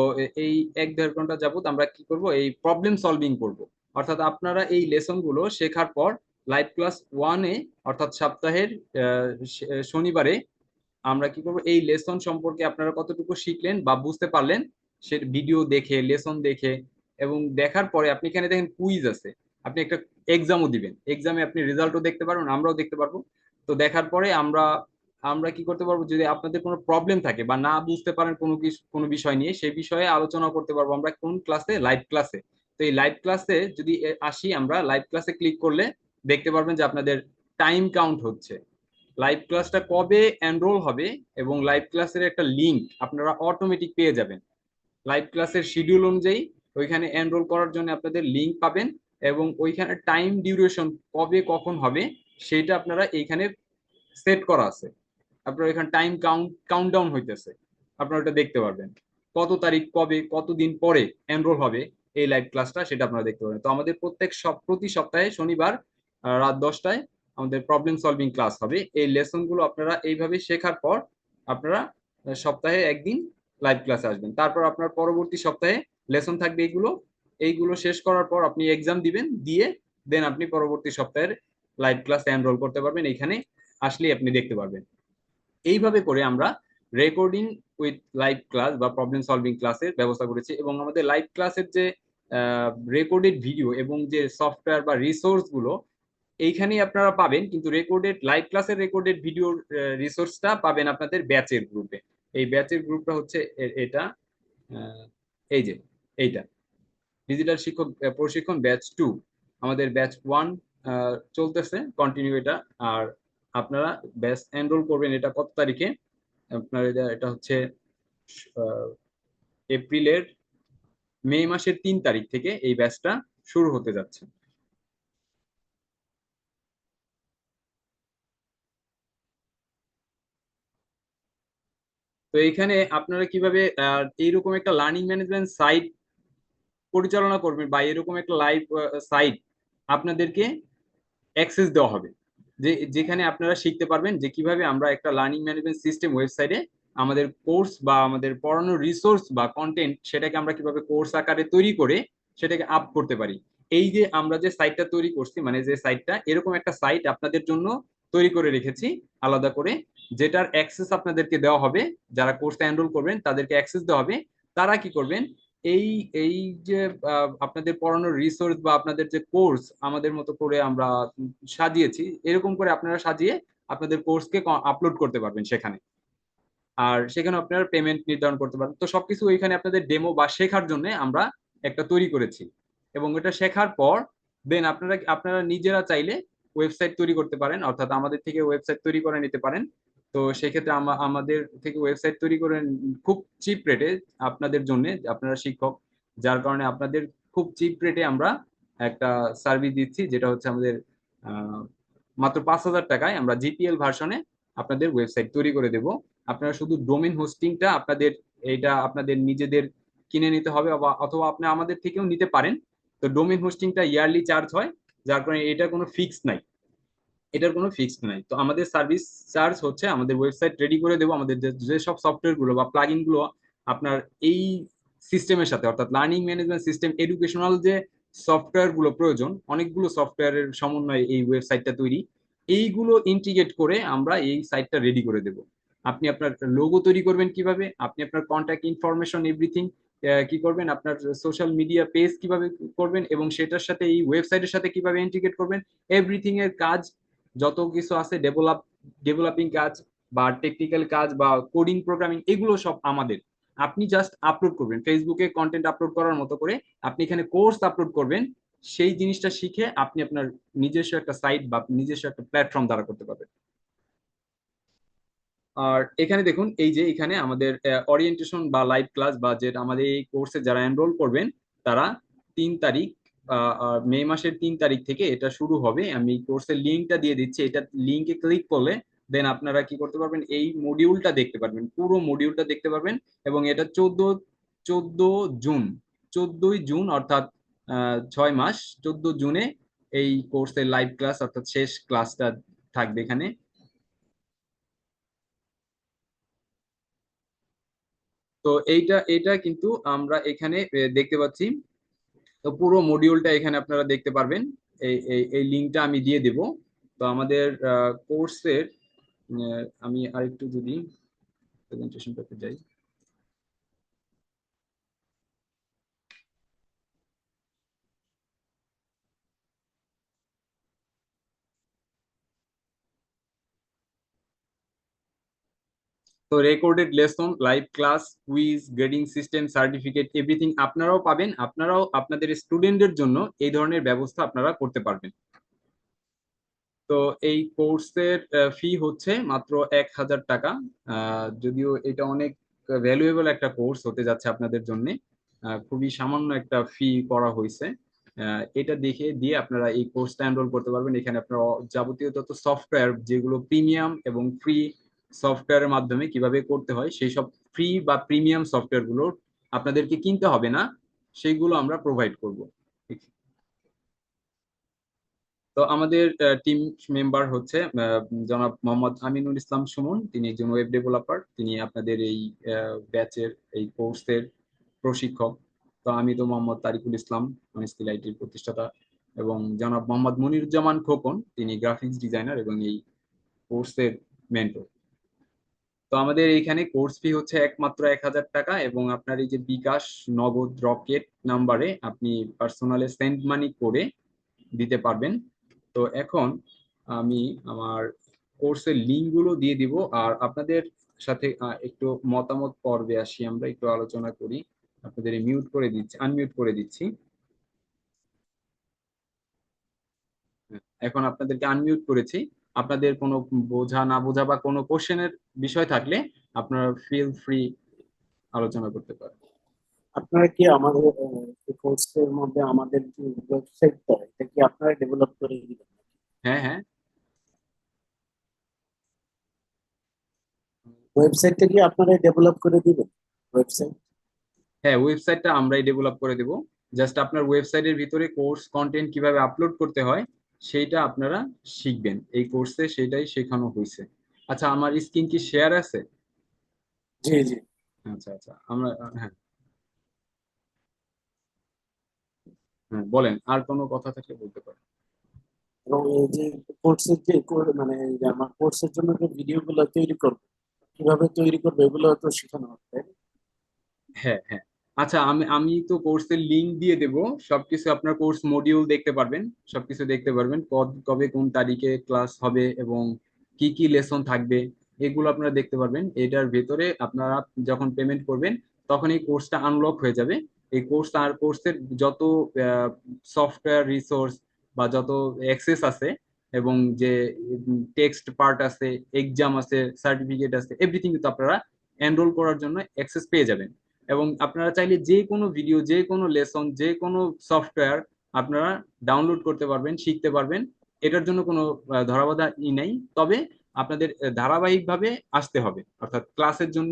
এই 1-1.5 ঘন্টা যাবত আমরা কি করব, এই প্রবলেম সলভিং করব। অর্থাৎ আপনারা এই লেসন গুলো শেখার পর লাইভ ক্লাস 1-এ, অর্থাৎ সপ্তাহের শনিবারে আমরা কি করব, এই লেসন সম্পর্কে আপনারা কতটুকু শিখলেন বা বুঝতে পারলেন সে ভিডিও দেখে, লেসন দেখে, এবং দেখার পরে আপনি এখানে দেখেন কুইজ আছে, আপনি একটা এক্সামও দিবেন, এক্সামে আপনি রেজাল্টও দেখতে পারবেন, আমরাও দেখতে পারবো। তো দেখার পরে আমরা আমরা কি করতে পারবো, যদি আপনাদের কোনো প্রবলেম থাকে বা না বুঝতে পারেন কোনো কিছু কোনো বিষয় নিয়ে, সেই বিষয়ে আলোচনা করতে পারবো আমরা কোন ক্লাসে, লাইভ ক্লাসে। তো এই লাইভ ক্লাসে যদি আসি, আমরা লাইভ ক্লাসে ক্লিক করলে দেখতে পারবেন যে আপনাদের টাইম কাউন্ট হচ্ছে, লাইভ ক্লাসটা কবে এনরোল হবে, এবং লাইভ ক্লাসের একটা লিংক আপনারা অটোমেটিক পেয়ে যাবেন। লাইভ ক্লাসের শিডিউল অনুযায়ী ওইখানে এনরোল করার জন্য আপনাদের লিংক পাবেন, এবং ওইখানে টাইম ডিউরেশন কবে কখন হবে সেটা আপনারা এইখানে সেট করা আছে। আপনার এখানে টাইম কাউন্টডাউন হইতেছে, আপনারা ওটা দেখতে পারবেন কত তারিখ, কবে, কতদিন পরে এনরোল হবে এই লাইভ ক্লাসটা, সেটা আপনারা দেখতে পারবেন। তো আমাদের প্রতি সপ্তাহে শনিবার রাত 10টায় আমাদের প্রবলেম সলভিং ক্লাস হবে। এই লেসন গুলো আপনারা এইভাবে শেখার পর আপনারা সপ্তাহে একদিন লাইভ ক্লাসে আসবেন। তারপর আপনার পরবর্তী সপ্তাহে লেসন থাকবে এইগুলো, এইগুলো শেষ করার পর আপনি এক্সাম দিবেন, দিয়ে দেন আপনি পরবর্তী সপ্তাহের লাইভ ক্লাসে এনরোল করতে পারবেন, এখানে আসলেই আপনি দেখতে পারবেন। এইভাবে করে আমরা রেকর্ডিং উইথ লাইভ ক্লাস বা প্রবলেম সলভিং ক্লাসের ব্যবস্থা করেছি। এবং আমাদের লাইভ ক্লাসের যে রেকর্ডেড ভিডিও এবং যে সফটওয়্যার বা রিসোর্স গুলো এইখানেই আপনারা পাবেন, কিন্তু রেকর্ডেড লাইভ ক্লাসের রেকর্ডেড ভিডিওর রিসোর্সটা পাবেন আপনাদের ব্যাচের গ্রুপে। এই ব্যাচের গ্রুপটা হচ্ছে এটা, এই যে এইটা ডিজিটাল শিক্ষক প্রশিক্ষণ ব্যাচ 2। আমাদের ব্যাচ 1 চলতেছে কন্টিনিউ এটা। আর আপনারা ব্যাচ এনরোল করবেন এটা কত তারিখে, আপনার এটা হচ্ছে এপ্রিলের মে মাসের 3 তারিখ থেকে এই ব্যাচটা শুরু হতে যাচ্ছে। তো এইখানে আপনারা কিভাবে এইরকম একটা লার্নিং ম্যানেজমেন্ট সাইট পরিচালনা করবেন, বা এরকম একটা লাইভ সাইট আপনাদেরকে অ্যাক্সেস দেওয়া হবে, যেখানে আপনারা শিখতে পারবেন যে কিভাবে আমরা একটা লার্নিং ম্যানেজমেন্ট সিস্টেম ওয়েবসাইটে আমাদের কোর্স বা আমাদের পড়ানোর রিসোর্স বা কন্টেন্ট, সেটাকে আমরা কিভাবে কোর্স আকারে তৈরি করে সেটাকে আপ করতে পারি। এই যে আমরা যে সাইটটা তৈরি করছি, মানে যে সাইটটা, এরকম একটা সাইট আপনাদের জন্য তৈরি করে রেখেছি আলাদা করে, যেটার অ্যাক্সেস আপনাদেরকে দেওয়া হবে। যারা কোর্সে এনরোল করবেন তাদেরকে অ্যাক্সেস দেওয়া হবে। তারা কি করবেন, এই এই যে আপনাদের পড়ানোর রিসোর্স বা আপনাদের যে কোর্স আমাদের মতো করে আমরা সাজিয়েছি, এরকম করে আপনারা সাজিয়ে আপনাদের কোর্সকে আপলোড করতে পারবেন সেখানে। আর সেখানে আপনারা পেমেন্ট নির্ধারণ করতে পারবেন। তো সবকিছু ওইখানে আপনাদের ডেমো বা শেখার জন্য আমরা একটা তৈরি করেছি। এবং এটা শেখার পর দেন আপনারা নিজেরা চাইলে ওয়েবসাইট তৈরি করতে পারেন, অর্থাৎ আমাদের থেকে ওয়েবসাইট তৈরি করে নিতে পারেন। তো সেক্ষেত্রে আমাদের থেকে ওয়েবসাইট তৈরি করে খুব চিপ রেটে আপনাদের জন্য, আপনারা শিক্ষক, যার কারণে আপনাদের খুব চিপ রেটে আমরা একটা সার্ভিস দিচ্ছি, যেটা হচ্ছে আমাদের মাত্র 5,000 টাকায় আমরা জিপিএল ভার্সনে আপনাদের ওয়েবসাইট তৈরি করে দেব। আপনারা শুধু ডোমেইন হোস্টিংটা আপনাদের নিজেদের কিনে নিতে হবে, অথবা আপনি আমাদের থেকেও নিতে পারেন। তো ডোমেইন হোস্টিংটা ইয়ারলি চার্জ হয়, যার কারণে এটা কোনো ফিক্স নাই। এটার কোনো ফিক্সড নাই। তো আমাদের সার্ভিস চার্জ হচ্ছে আমাদের ওয়েবসাইট রেডি করে দেবো, আমাদের যেসব সফটওয়্যার গুলো বা প্লাগইন গুলো আপনার এই সিস্টেমের সাথে, অর্থাৎ লার্নিং ম্যানেজমেন্ট সিস্টেম এডুকেশনাল যে সফটওয়্যার গুলো প্রয়োজন, অনেকগুলো সফটওয়্যারের সমন্বয়ে এই ওয়েবসাইটটা তৈরি, এইগুলো ইন্টিগ্রেট করে আমরা এই সাইটটা রেডি করে দেব। আপনি আপনার লোগো তৈরি করবেন কিভাবে, আপনি আপনার কন্ট্যাক্ট ইনফরমেশন এভরিথিং কি করবেন, আপনার সোশ্যাল মিডিয়া পেজ কিভাবে করবেন, এবং সেটার সাথে এই ওয়েবসাইটের সাথে কিভাবে ইন্টিগ্রেট করবেন, এভরিথিং এর কাজ যত কিছু আছে, ডেভেলপিং কাজ বা টেকনিক্যাল কাজ বা কোডিং প্রোগ্রামিং, এগুলো সব আমাদের। আপনি জাস্ট আপলোড করবেন ফেসবুকে, কন্টেন্ট আপলোড করার মতো করে আপনি এখানে কোর্স আপলোড করবেন, সেই জিনিসটা শিখে আপনি আপনার নিজস্ব একটা সাইট বা নিজস্ব একটা প্ল্যাটফর্ম দ্বারা করতে পারবেন। আর এখানে দেখুন, এই যে এখানে আমাদের ওরিয়েন্টেশন বা লাইভ ক্লাস বা যেটা আমাদের এই কোর্সে যারা এনরোল করবেন তারা 3 তারিখ, মে মাসের 3 তারিখ থেকে এটা শুরু হবে। আমি কোর্সের লিঙ্কটা দিয়ে দিচ্ছি, এটা লিঙ্কে ক্লিক করলে দেন আপনারা কি করতে পারবেন, এই মডিউলটা দেখতে পারবেন, পুরো মডিউলটা দেখতে পারবেন। এবং এটা 14 জুন, 14ই জুন অর্থাৎ 6 মাস, 14 জুনে এই কোর্সের লাইভ ক্লাস অর্থাৎ শেষ ক্লাসটা থাকবে এখানে। তো এইটা এটা কিন্তু আমরা এখানে দেখতে পাচ্ছি। তো পুরো মডিউলটা এখানে আপনারা দেখতে পারবেন, এই এই এই লিঙ্কটা আমি দিয়ে দেব। তো আমাদের কোর্সের আমি আরেকটু যদি প্রেজেন্টেশন করতে যাই। তো recorded lesson, live class, quiz, grading system, certificate, everything আপনারাও পাবেন। আপনারাও আপনাদের স্টুডেন্টদের জন্য এই ধরনের ব্যবস্থা আপনারা করতে পারবেন। তো এই কোর্সের ফি হচ্ছে মাত্র 1000 টাকা। যদিও এটা অনেক ভ্যালুয়েবল একটা কোর্স হতে যাচ্ছে আপনাদের জন্য, খুবই সামান্য একটা ফি করা হয়েছে। এটা দেখে দিয়ে আপনারা এই কোর্সটা এনরোল করতে পারবেন। এখানে আপনারা যাবতীয় তত সফটওয়্যার যেগুলো প্রিমিয়াম এবং ফ্রি সফটওয়্যারের মাধ্যমে কিভাবে করতে হয়, সেই সব ফ্রি বা প্রিমিয়াম সফটওয়্যার গুলো আপনাদেরকে কিনতে হবে না, সেইগুলো আমরা প্রোভাইড করব। তো আমাদের টিম মেম্বার হচ্ছে জনাব মোহাম্মদ আমিনুল ইসলাম সুমন, তিনি একজন ওয়েব ডেভেলপার, তিনি আপনাদের এই ব্যাচের এই কোর্সের প্রশিক্ষক। তো আমি তো মোহাম্মদ তারিকুল ইসলাম, অনস্কিল আইটির প্রতিষ্ঠাতা, এবং জনাব মোহাম্মদ মনিরুজ্জামান খোকন, তিনি গ্রাফিক্স ডিজাইনার এবং এই কোর্সের মেন্টর। তো আমাদের এইখানে কোর্স ফি হচ্ছে একমাত্র 1000 টাকা, এবং আপনার এই যে বিকাশ, নগদ, রকেট নাম্বারে আপনি পার্সোনালে সেন্ড মানি করে দিতে পারবেন। তো এখন আমি আমার কোর্সের লিঙ্ক গুলো দিয়ে দিব, আর আপনাদের সাথে একটু মতামত পর্বে আসি, আমরা একটু আলোচনা করি। আপনাদের মিউট করে দিচ্ছি, আনমিউট করে দিচ্ছি। এখন আপনাদেরকে আনমিউট করেছি। আপনাদের কোনো বোঝা না বোঝা বা কোনো কোশ্চেনের বিষয় থাকলে আপনারা ফিল ফ্রি আলোচনা করতে পারেন। আপনারা কি আমাদের কোর্সের মধ্যে আমাদের যে ওয়েবসাইটটা এটা কি আপনারা ডেভেলপ করে দিবেন? হ্যাঁ, হ্যাঁ, ওয়েবসাইটটা কি আপনারা ডেভেলপ করে দিবেন? ওয়েবসাইট হ্যাঁ, ওয়েবসাইটটা আমরাই ডেভেলপ করে দেব। জাস্ট আপনার ওয়েবসাইটের ভিতরে কোর্স কন্টেন্ট কিভাবে আপলোড করতে হয় সেইটা আপনারা শিখবেন, এই কোর্সে সেটাই শেখানো হয়েছে। আচ্ছা, আমার স্ক্রিন কি শেয়ার আছে? জি জি। আচ্ছা, আচ্ছা, আমরা হ্যাঁ, হ্যাঁ, বলেন, আর কোনো কথা থাকলে বলতে পারেন। এবং এই যে কোর্সের যে মানে এই যে আমার কোর্সের জন্য যে ভিডিওগুলো তৈরি করবো কিভাবে তৈরি করবো এগুলো তো শেখানো হবে। হ্যাঁ, হ্যাঁ, আচ্ছা, আমি আমি তো কোর্সের লিংক দিয়ে দেব, সবকিছু আপনার কোর্স মডিউল দেখতে পারবেন, সবকিছু দেখতে পারবেন, কবে কোন তারিখে ক্লাস হবে এবং কি কি লেসন থাকবে, এগুলো আপনারা দেখতে পারবেন। এটার ভেতরে আপনারা যখন পেমেন্ট করবেন তখন এই কোর্সটা আনলক হয়ে যাবে। এই কোর্স আর কোর্সের যত সফটওয়্যার রিসোর্স বা যত অ্যাক্সেস আছে, এবং যে টেক্সট পার্ট আছে, এক্সাম আছে, সার্টিফিকেট আছে, এভরিথিং কিন্তু আপনারা এনরোল করার জন্য অ্যাক্সেস পেয়ে যাবেন। এবং আপনারা চাইলে যে কোনো ভিডিও, যে কোনো লেসন, যে কোনো সফটওয়্যার আপনারা ডাউনলোড করতে পারবেন, শিখতে পারবেন। এটার জন্য কোনো ধরাবাধা নেই। তবে আপনাদের ধারাবাহিকভাবে আসতে হবে, অর্থাৎ ক্লাসের জন্য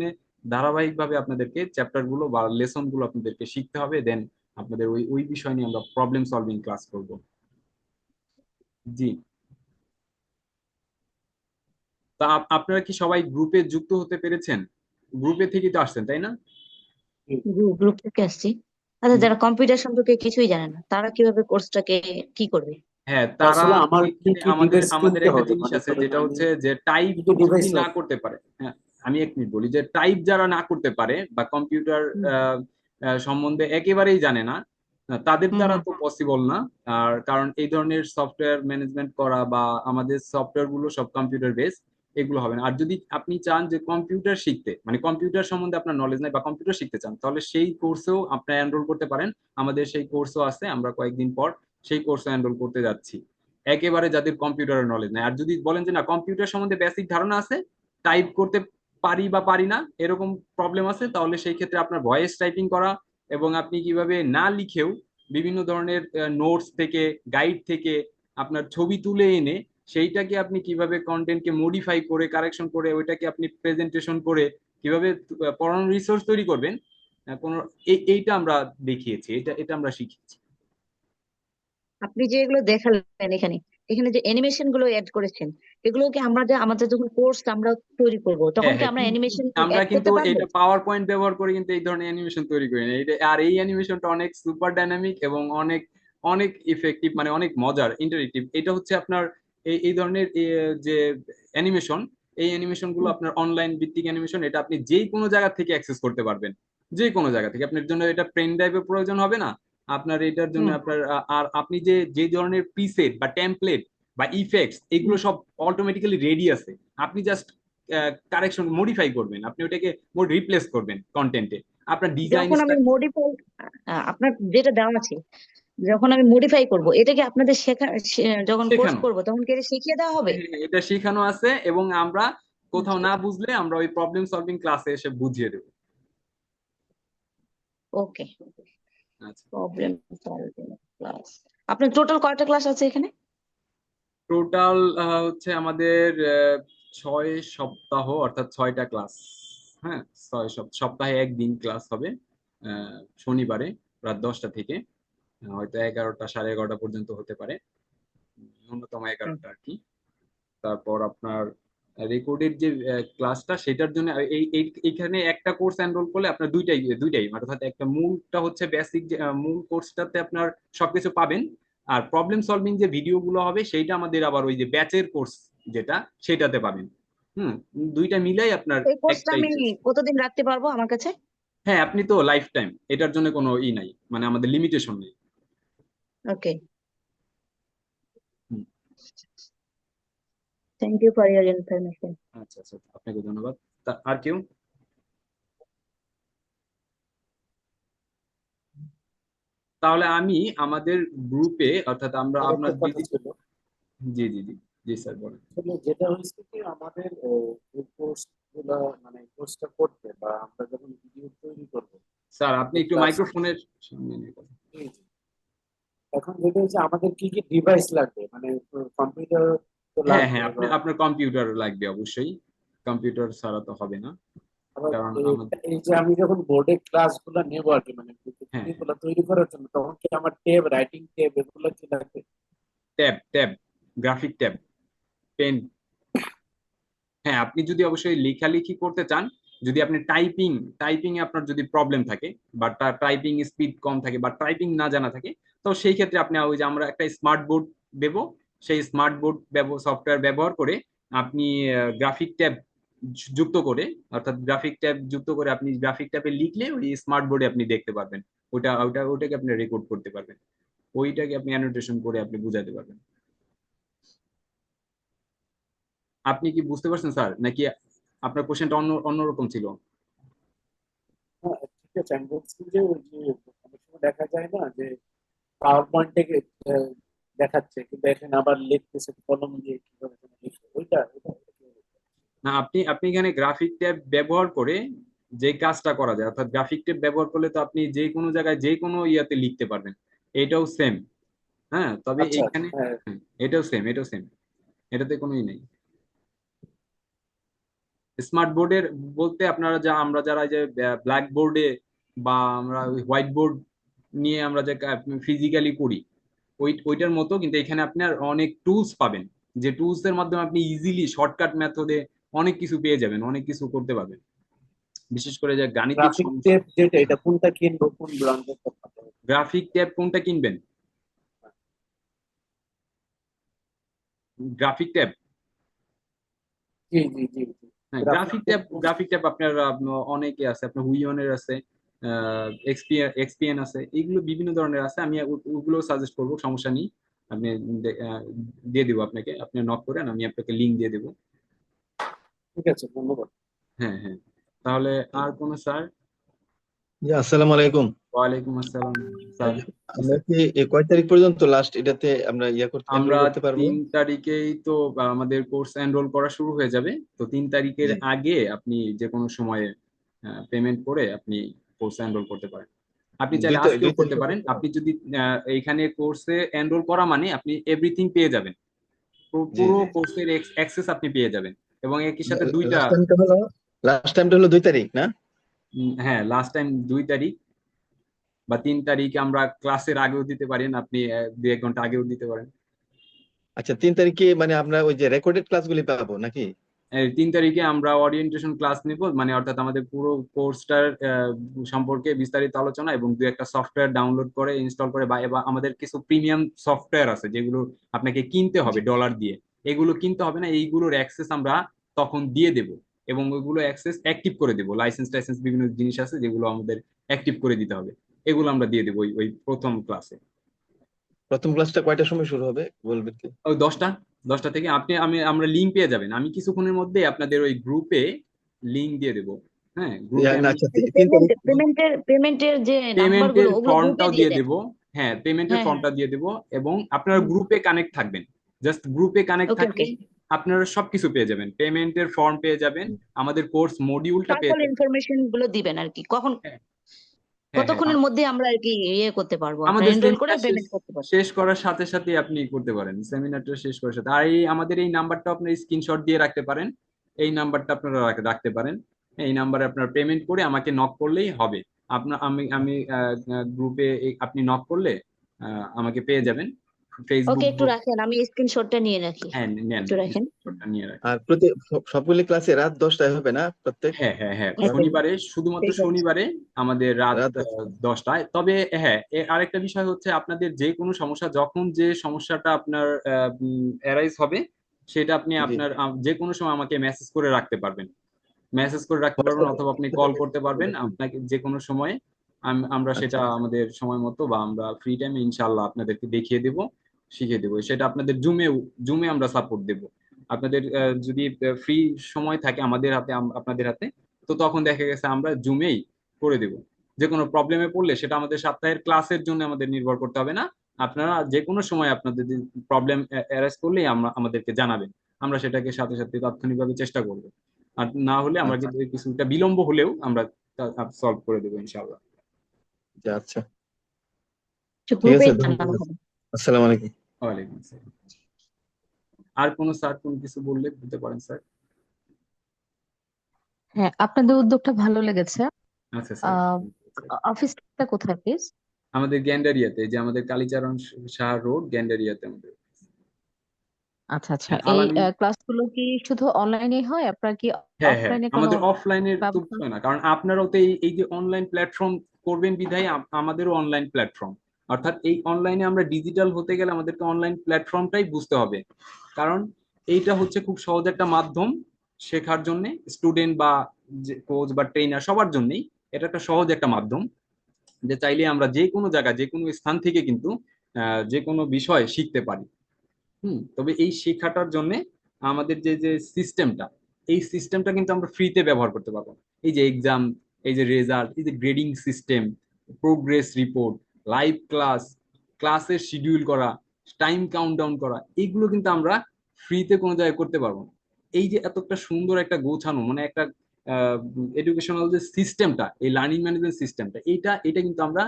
ধারাবাহিকভাবে আপনাদেরকে চ্যাপ্টার গুলো বা লেসন গুলো আপনাদেরকে শিখতে হবে। দেন আপনাদের ওই ওই বিষয় নিয়ে আমরা প্রবলেম সলভিং ক্লাস করব। জি। তা আপনারা কি সবাই গ্রুপে যুক্ত হতে পেরেছেন? গ্রুপে থেকেই তো আসছেন, তাই না? গ্রুপ থেকে আসছি। আচ্ছা, যারা কম্পিউটার সম্পর্কে কিছুই জানে না তারা কিভাবে কোর্সটাকে কি করবে? হ্যাঁ, তারা আসলে আমার কি এখানে কি আমাদের ডিভাইস আমাদের কিনতে একটা হবে, জিনিস মনে আছে করেন যেটা আমি হচ্ছে যে টাইপ কি কি ডিভাইস যদি না লাগবে? করতে পারে। হ্যাঁ, আমি 1 মিনিট বলি যে টাইপ যারা না করতে পারে বা কম্পিউটার হুম সম্বন্ধে একেবারেই জানে না, তাদের হুম দ্বারা হুম তো পসিবল না। আর কারণ এই ধরনের সফটওয়্যার ম্যানেজমেন্ট করা বা আমাদের সফটওয়্যার গুলো সব কম্পিউটার বেস, এগুলো হবে না। আর যদি আপনি চান যে কম্পিউটার শিখতে, মানে কম্পিউটার সম্বন্ধে আপনার নলেজ নাই বা কম্পিউটার শিখতে চান, তাহলে সেই কোর্সেও আপনার এনরোল করতে পারেন। আমাদের সেই কোর্সও আছে, আমরা কয়েকদিন পর সেই কোর্সে এনরোল করতে যাচ্ছি। একেবারে যাদের কম্পিউটারের নলেজ নাই, আর যদি বলেন যে না কম্পিউটার সম্বন্ধে বেসিক ধারণা আছে, টাইপ করতে পারি বা পারি না এরকম প্রবলেম আছে, তাহলে সেই ক্ষেত্রে আপনার ভয়েস টাইপিং করা এবং আপনি কিভাবে না লিখেও বিভিন্ন ধরনের নোটস থেকে, গাইড থেকে আপনার ছবি তুলে এনে সেইটাকে আপনি কিভাবে কন্টেন্টকে মডিফাই করে, কারেকশন করে, ওইটাকে আপনি প্রেজেন্টেশন করে কিভাবে পড়ানোর রিসোর্স তৈরি করবেন, কোনো এইটা আমরা দেখিয়েছি, এটা এটা আমরা শিখিয়েছি। আপনি যে এগুলো দেখালেন এখানে, এখানে যে অ্যানিমেশন গুলো অ্যাড করেছেন, এগুলো কি আমরা যে আমাদের যখন কোর্স আমরা তৈরি করব তখন হ্যাঁ কি হ্যাঁ, আমরা অ্যানিমেশন আমরা অ্যাড কিন্তু করতে পারবো? এটা পাওয়ার পয়েন্ট ব্যবহার করে কিন্তু এই ধরনের অ্যানিমেশন তৈরি করি না। আর এই অ্যানিমেশনটা অনেক সুপার ডাইনামিক এবং অনেক অনেক ইফেক্টিভ, মানে অনেক মজার, ইন্টারেক্টিভ। এটা হচ্ছে আপনার এই ধরনের যে অ্যানিমেশন, এই অ্যানিমেশন গুলো হুম আপনার অনলাইন ভিত্তিক অ্যানিমেশন। এটা আপনি যে কোনো জায়গা থেকে অ্যাক্সেস করতে পারবেন, যে কোনো জায়গা থেকে। আপনার জন্য এটা পেন ড্রাইভের প্রয়োজন হবে না আপনার এটার জন্য। হুম আপনার আর আপনি যে যে ধরনের প্রিসেট বা টেমপ্লেট বা ইফেক্টস, এগুলো হুম। সব অটোমেটিক্যালি রেডি আছে। আপনি জাস্ট কারেকশন মডিফাই করবেন, আপনি ওটাকে রিপ্লেস করবেন কন্টেন্টে। আপনার ডিজাইন যখন আমি স্টাইল মডিফাই, আপনার যেটা দেওয়া আছে, যখন আমি মডিফাই করব এটা কি আপনাদের শেখা যখন কোর্স শেখানো, করব তখন কি এটা শিখিয়ে দেওয়া হবে? হ্যাঁ, এটা শেখানো আছে এবং আমরা কোথাও আচ্ছা, না বুঝলে আমরা ওই প্রবলেম সলভিং ক্লাসে এসে বুঝিয়ে দেবো। ওকে। আচ্ছা, প্রবলেম সলভিং ক্লাস। আপনার টোটাল কয়টা ক্লাস আছে এখানে? টোটাল হচ্ছে আমাদের 6 সপ্তাহ, অর্থাৎ 6টা ক্লাস। হ্যাঁ, 6 সপ্তাহে একদিন ক্লাস হবে, শনিবারে রাত 10টা থেকে হয়তো 11টা, সাড়ে 11টা পর্যন্ত হতে পারে, ন্যূনতম হুম, 11টা আর কি। তারপর আপনার রেকর্ডের যে ক্লাসটা, সেটার জন্য এইখানে একটা কোর্স এনরোল করলে আপনার দুইটাই দুইটাই, অর্থাৎ একটা মূলটা হচ্ছে বেসিক, মূল কোর্সটাতে আপনার সবকিছু পাবেন। আর প্রবলেম সলভিং যে ভিডিও গুলো হবে সেইটা আমাদের আবার ওই যে ব্যাচের কোর্স যেটা, সেটাতে পাবেন। হুম, দুইটা মিলাই আপনার এই কোর্সটা একটাই আমি কোর্স। কতদিন রাখতে পারবো আমার কাছে? হ্যাঁ, আপনি তো লাইফ টাইম, এটার জন্য কোনো নাই, মানে আমাদের লিমিটেশন নেই। Okay, hmm, thank you for your information. আচ্ছা আচ্ছা, আপনাকে ধন্যবাদ। আর কেউ? তাহলে আমি আমাদের গ্রুপে, অর্থাৎ আমরা আর একটা আপনার কথা ছিল, জি জি জি, জি স্যার বলেন। আসলে যেটা হয়েছে কি আমাদের এই কোর্স গুলা, মানে কোর্সটা করতে বা আমরা যখন ভিডিও তৈরি করবো, স্যার আপনি একটু ক্লাস, মাইক্রোফোনের সামনে নিয়ে কথা। এখন যেটা হচ্ছে আমাদের কি কি ডিভাইস লাগবে, মানে কম্পিউটার তো হ্যাঁ লাগবে, হ্যাঁ, এবং আপনার কম্পিউটার লাগবে অবশ্যই, কম্পিউটার ছাড়া তো হবে না। আবার কারণ এই আমাদের, এই যে আমি যখন বোর্ডে ক্লাস গুলা নেবো আর কি, মানে হ্যাঁ, ভিডিও গুলা তৈরি করার জন্য, তখন কি আমার ট্যাব, রাইটিং ট্যাব এগুলো কি লাগবে? Tab tab, graphic tab, pen. হ্যাঁ, আপনি যদি অবশ্যই লেখালেখি করতে চান, যদি আপনি টাইপিং টাইপিং এ আপনার যদি প্রবলেম থাকে বা টাইপিং স্পিড কম থাকে বা টাইপিং না জানা থাকে, তো সেই ক্ষেত্রে আপনি ওই যে আমরা একটা স্মার্ট বোর্ড দেব, সেই স্মার্ট বোর্ড সফটওয়্যার ব্যবহার করে আপনি গ্রাফিক ট্যাব যুক্ত করে, অর্থাৎ গ্রাফিক ট্যাব যুক্ত করে আপনি গ্রাফিক ট্যাবে লিখলে ওই স্মার্ট বোর্ডে আপনি দেখতে পারবেন। ওটাকে আপনি রেকর্ড করতে পারবেন, ওইটাকে আপনি অ্যানোটেশন করে আপনি বুঝাতে পারবেন। আপনি কি বুঝতে পারছেন স্যার, নাকি আপনার কোশ্চেনটা অন্যরকম ছিল? হ্যাঁ, ঠিক আছে, আমি বলছি যে ওই যে অনেক সময় দেখা যায় না যে পাওয়ার পয়েন্টে দেখাচ্ছে কিন্তু এখানে আবার লিখতেছে কলম দিয়ে, কিভাবে যেন লিখে, ওইটা ওইটা ওইটা কিভাবে? না, আপনি আপনি এখানে গ্রাফিক ট্যাব ব্যবহার করে যে কাজটা করা যায়, অর্থাৎ গ্রাফিক ট্যাব ব্যবহার করলে তো আপনি যে কোনো জায়গায় যে কোনো ইয়াতে লিখতে পারবেন। এটাও সেম। হ্যাঁ, তবে আচ্ছা আচ্ছা, এইখানে, হ্যাঁ। এটাও সেম, এটাও সেম, এটাতে কোনোই নেই। স্মার্ট বোর্ডের বলতে আপনারা আমরা যারা যে ব্ল্যাক বোর্ডে বা আমরা হোয়াইট বোর্ড নিয়ে আমরা যে ফিজিক্যালি করি, ওইটার মতো, কিন্তু এখানে আপনার অনেক টুলস পাবেন। যে টুলস এর মাধ্যমে আপনি ইজিলি শর্টকাট মেথডে অনেক কিছু পেয়ে যাবেন, অনেক কিছু করতে পারবেন, বিশেষ করে যে গাণিতিক গ্রাফিক সমস্যা। টেপ যেটা, এটা কোনটা কিনবো, কোন ব্র্যান্ডের কথা বলবো? গ্রাফিক ট্যাব কোনটা কিনবেন? গ্রাফিক ট্যাব, জি জি জি জি। হ্যাঁ গ্রাফিক টেপ কোন? গ্রাফিক ট্যাব আপনার অনেকে আছে, আপনার হুইয়নের আছে, এক্সপিএন আছে, এগুলো বিভিন্ন ধরনের আছে। আমি ওগুলো সাজেস্ট করবো, সমস্যা নেই। আপনি দিয়ে দিব আপনাকে, আপনি নক করেন, আমি আপনাকে লিংক দিয়ে দেবো। ঠিক আছে, ধন্যবাদ। হ্যাঁ হ্যাঁ, তাহলে আর কোনো স্যার? জি, আসসালামু আলাইকুম। ওয়ালাইকুম আসসালাম স্যার। আমরা কি কয় তারিখ পর্যন্ত লাস্ট এটাতে আমরা এনরোল আমরা করতে পারবো? 3 তারিখেই তো আমাদের কোর্স এনরোল করা শুরু হয়ে যাবে। তো 3 তারিখের জি। আগে আপনি যে কোনো সময়ে পেমেন্ট করে আপনি কোর্স এনরোল করতে পারেন। আপনি চাইলে আজকেও দুই করতে তারিখে পারেন। করতে আপনি পারবো? যদি এইখানে কোর্সে এনরোল করা মানে আপনি এভরিথিং পেয়ে যাবেন, জি পুরো জি। কোর্সের অ্যাক্সেস আপনি পেয়ে যাবেন। এবং একই সাথে দুইটা, লাস্ট টাইমটা হলো 2 তারিখ না? হ্যাঁ লাস্ট টাইম 2 তারিখ বা 3 তারিখে আমরা ক্লাসের আগেও দিতে পারেন, আপনি 2-1 ঘন্টা আগেও দিতে পারেন। আচ্ছা, 3 তারিখে মানে আমরা ওই যে রেকর্ডেড ক্লাসগুলি পাবো নাকি? 3 তারিখে আমরা ওরিয়েন্টেশন ক্লাস নিব, মানে অর্থাৎ আমাদের পুরো কোর্সটার সম্পর্কে বিস্তারিত আলোচনা, এবং 2-1টা সফটওয়্যার ডাউনলোড করে ইনস্টল করে, বা এবার আমাদের কিছু প্রিমিয়াম সফটওয়্যার আছে যেগুলো আপনাকে কিনতে হবে জি। ডলার দিয়ে। এগুলো কিনতে হবে না, এইগুলোর অ্যাক্সেস আমরা তখন দিয়ে দেব, এবং ওইগুলো অ্যাক্সেস অ্যাক্টিভ করে দেবো। লাইসেন্স টাইসেন্স বিভিন্ন জিনিস আছে যেগুলো আমাদের অ্যাক্টিভ করে দিতে হবে, এগুলো আমরা দিয়ে দেবো ওই ওই প্রথম ক্লাসে। প্রথম ক্লাসটা কয়টার সময় শুরু হবে বলবেন কি? ওই 10টা থেকে আমরা লিঙ্ক পেয়ে যাবেন। আমি কিছুক্ষণের মধ্যে আপনাদের ওই গ্রুপে লিঙ্ক দিয়ে দেবো। হ্যাঁ, গ্রুপে আমি আচ্ছা, 3 তারিখ। পেমেন্টের যে নাম্বার পেমেন্টের গুলো ওগুলো গ্রুপে ফর্মটাও দিয়ে দিয়ে দেন। দেব। হ্যাঁ, পেমেন্টের হ্যাঁ হ্যাঁ। ফর্মটা দিয়ে দেব, এবং আপনারা গ্রুপে কানেক্ট থাকবেন। জাস্ট গ্রুপে কানেক্ট ওকে ওকে। থাকলেই আপনারা সবকিছু পেয়ে যাবেন, পেমেন্টের ফর্ম পেয়ে যাবেন, আমাদের কোর্স মডিউলটা পেয়ে সকল যাবেন। ইনফরমেশন গুলো দিবেন আর কি, কখন হ্যাঁ হ্যাঁ হ্যাঁ, কতক্ষণের মধ্যে আমরা আর কি করতে পারবো, আপনার আমাদের এনরোল করে সেমিনার শেষ পেমেন্ট করতে পারবো? শেষ করার সাথে সাথে আপনি করতে পারেন, সেমিনারটা শেষ করার সাথে। আর এই আমাদের এই নাম্বারটা আপনার স্ক্রিনশট দিয়ে রাখতে পারেন, এই নাম্বারটা আপনারা রাখতে পারেন। এই নাম্বারে আপনার পেমেন্ট করে আমাকে নক করলেই হবে। আপনার আমি আমি গ্রুপে আপনি নক করলে আমাকে পেয়ে যাবেন, ওকে, ফেসবুক একটু গ্রুপ। রাখেন, আমি স্ক্রিনশটটা নিয়ে রাখি। হ্যাঁ নেন, একটু রাখেন। স্ক্রিনশটটা নিয়ে রাখেন। আর সবগুলি ক্লাসে রাত 10টায় হবে না প্রত্যেক? হ্যাঁ হ্যাঁ হ্যাঁ, ওকে, শনিবারে, শুধুমাত্র ঠিক আছে। শনিবারে আমাদের রাত রাত 10টায়। 10টায়। তবে হ্যাঁ, আরেকটা বিষয় হচ্ছে, আপনাদের যে কোনো সমস্যা, যখন যে সমস্যাটা আপনার অ্যারাইজ হবে, সেটা আপনি জি। আপনার যে কোনো সময় আমাকে মেসেজ করে রাখতে পারবেন, অথবা আপনি কল করতে পারবেন, আপনাকে যে কোনো সময়। আমরা আচ্ছা সেটা আমাদের সময় মতো, বা আমরা ফ্রি টাইমে ইনশাল্লাহ আপনাদেরকে দেখিয়ে দেব, শিখিয়ে দেবো। সেটা আপনাদের জুমে আমরা সাপোর্ট দেব। আপনাদের যদি ফ্রি সময় থাকে আমাদের হাতে, আপনাদের হাতে, তো তখন দেখা গেছে আমরা জুমেই করে দেব। যে কোনো প্রবলেমে পড়লে সেটা আমাদের সপ্তাহের ক্লাসের জন্য আমাদের নির্ভর করতে হবে না। আপনারা যে কোনো সময় আপনাদের প্রবলেম অ্যারেজ করলেই আমাদেরকে জানাবেন, আমরা সেটাকে সাথে সাথে তাৎক্ষণিকভাবে চেষ্টা করবো। আর না হলে আমরা আচ্ছা কিন্তু কিছুটা বিলম্ব হলেও আমরা সলভ করে দেবো ইনশাআল্লাহ। আচ্ছা, ঠিক গ্রুপে আছে, জানানো ধন্যবাদ। হবে। আসসালামু আলাইকুম। ওয়ালাইকুম আসসালাম। আর কোনো স্যার কোনো কিছু বললে বলতে পারেন স্যার। হ্যাঁ, আপনাদের উদ্যোগটা ভালো লেগেছে। আচ্ছা স্যার। আহ অফিসটা কোথায় প্লিজ? আমাদের গ্যান্ডারিয়াতে, যে আমাদের কালীচরণ সাহা রোড, গ্যান্ডারিয়াতে আমাদের। আচ্ছা আচ্ছা, হ্যাঁ, এই আলামিন। ক্লাসগুলো কি শুধু অনলাইনে হয়? আপনার কি হ্যাঁ হ্যাঁ, অফলাইনে কোনো আমাদের অফলাইনের তো ব্যবস্থা? বিষয় না, কারণ আপনারাও তো এই যে অনলাইন প্ল্যাটফর্ম করবেন বিধায় আমাদেরও অনলাইন প্ল্যাটফর্ম। অর্থাৎ এই অনলাইনে আমরা ডিজিটাল হতে গেলে আমাদেরকে অনলাইন প্ল্যাটফর্মটাই বুঝতে হবে, কারণ এইটা হচ্ছে খুব সহজ একটা মাধ্যম শেখার জন্য, স্টুডেন্ট বা কোচ বা ট্রেনার সবার জন্যই এটা একটা সহজ একটা মাধ্যম, যে চাইলে আমরা যে কোনো জায়গা যে কোনো স্থান থেকে কিন্তু যে কোনো বিষয় শিখতে পারি। তবে এই শেখাটার জন্য আমাদের যে যে সিস্টেমটা, এই সিস্টেমটা কিন্তু আমরা ফ্রিতে ব্যবহার করতে পারবো। এই যে এক্সাম, এই যে রেজাল্ট, এই যে grading system, progress report, live class, ক্লাসের শিডিউল করা, টাইম কাউন্টডাউন করা, এগুলো কিন্তু আমরা ফ্রিতে কোনো জায়গায় করতে পারবো না। এই যে এতটা সুন্দর একটা গোছানো, মানে একটা এডুকেশনাল যে সিস্টেমটা, এই লার্নিং ম্যানেজমেন্ট সিস্টেমটা, এটা কিন্তু আমরা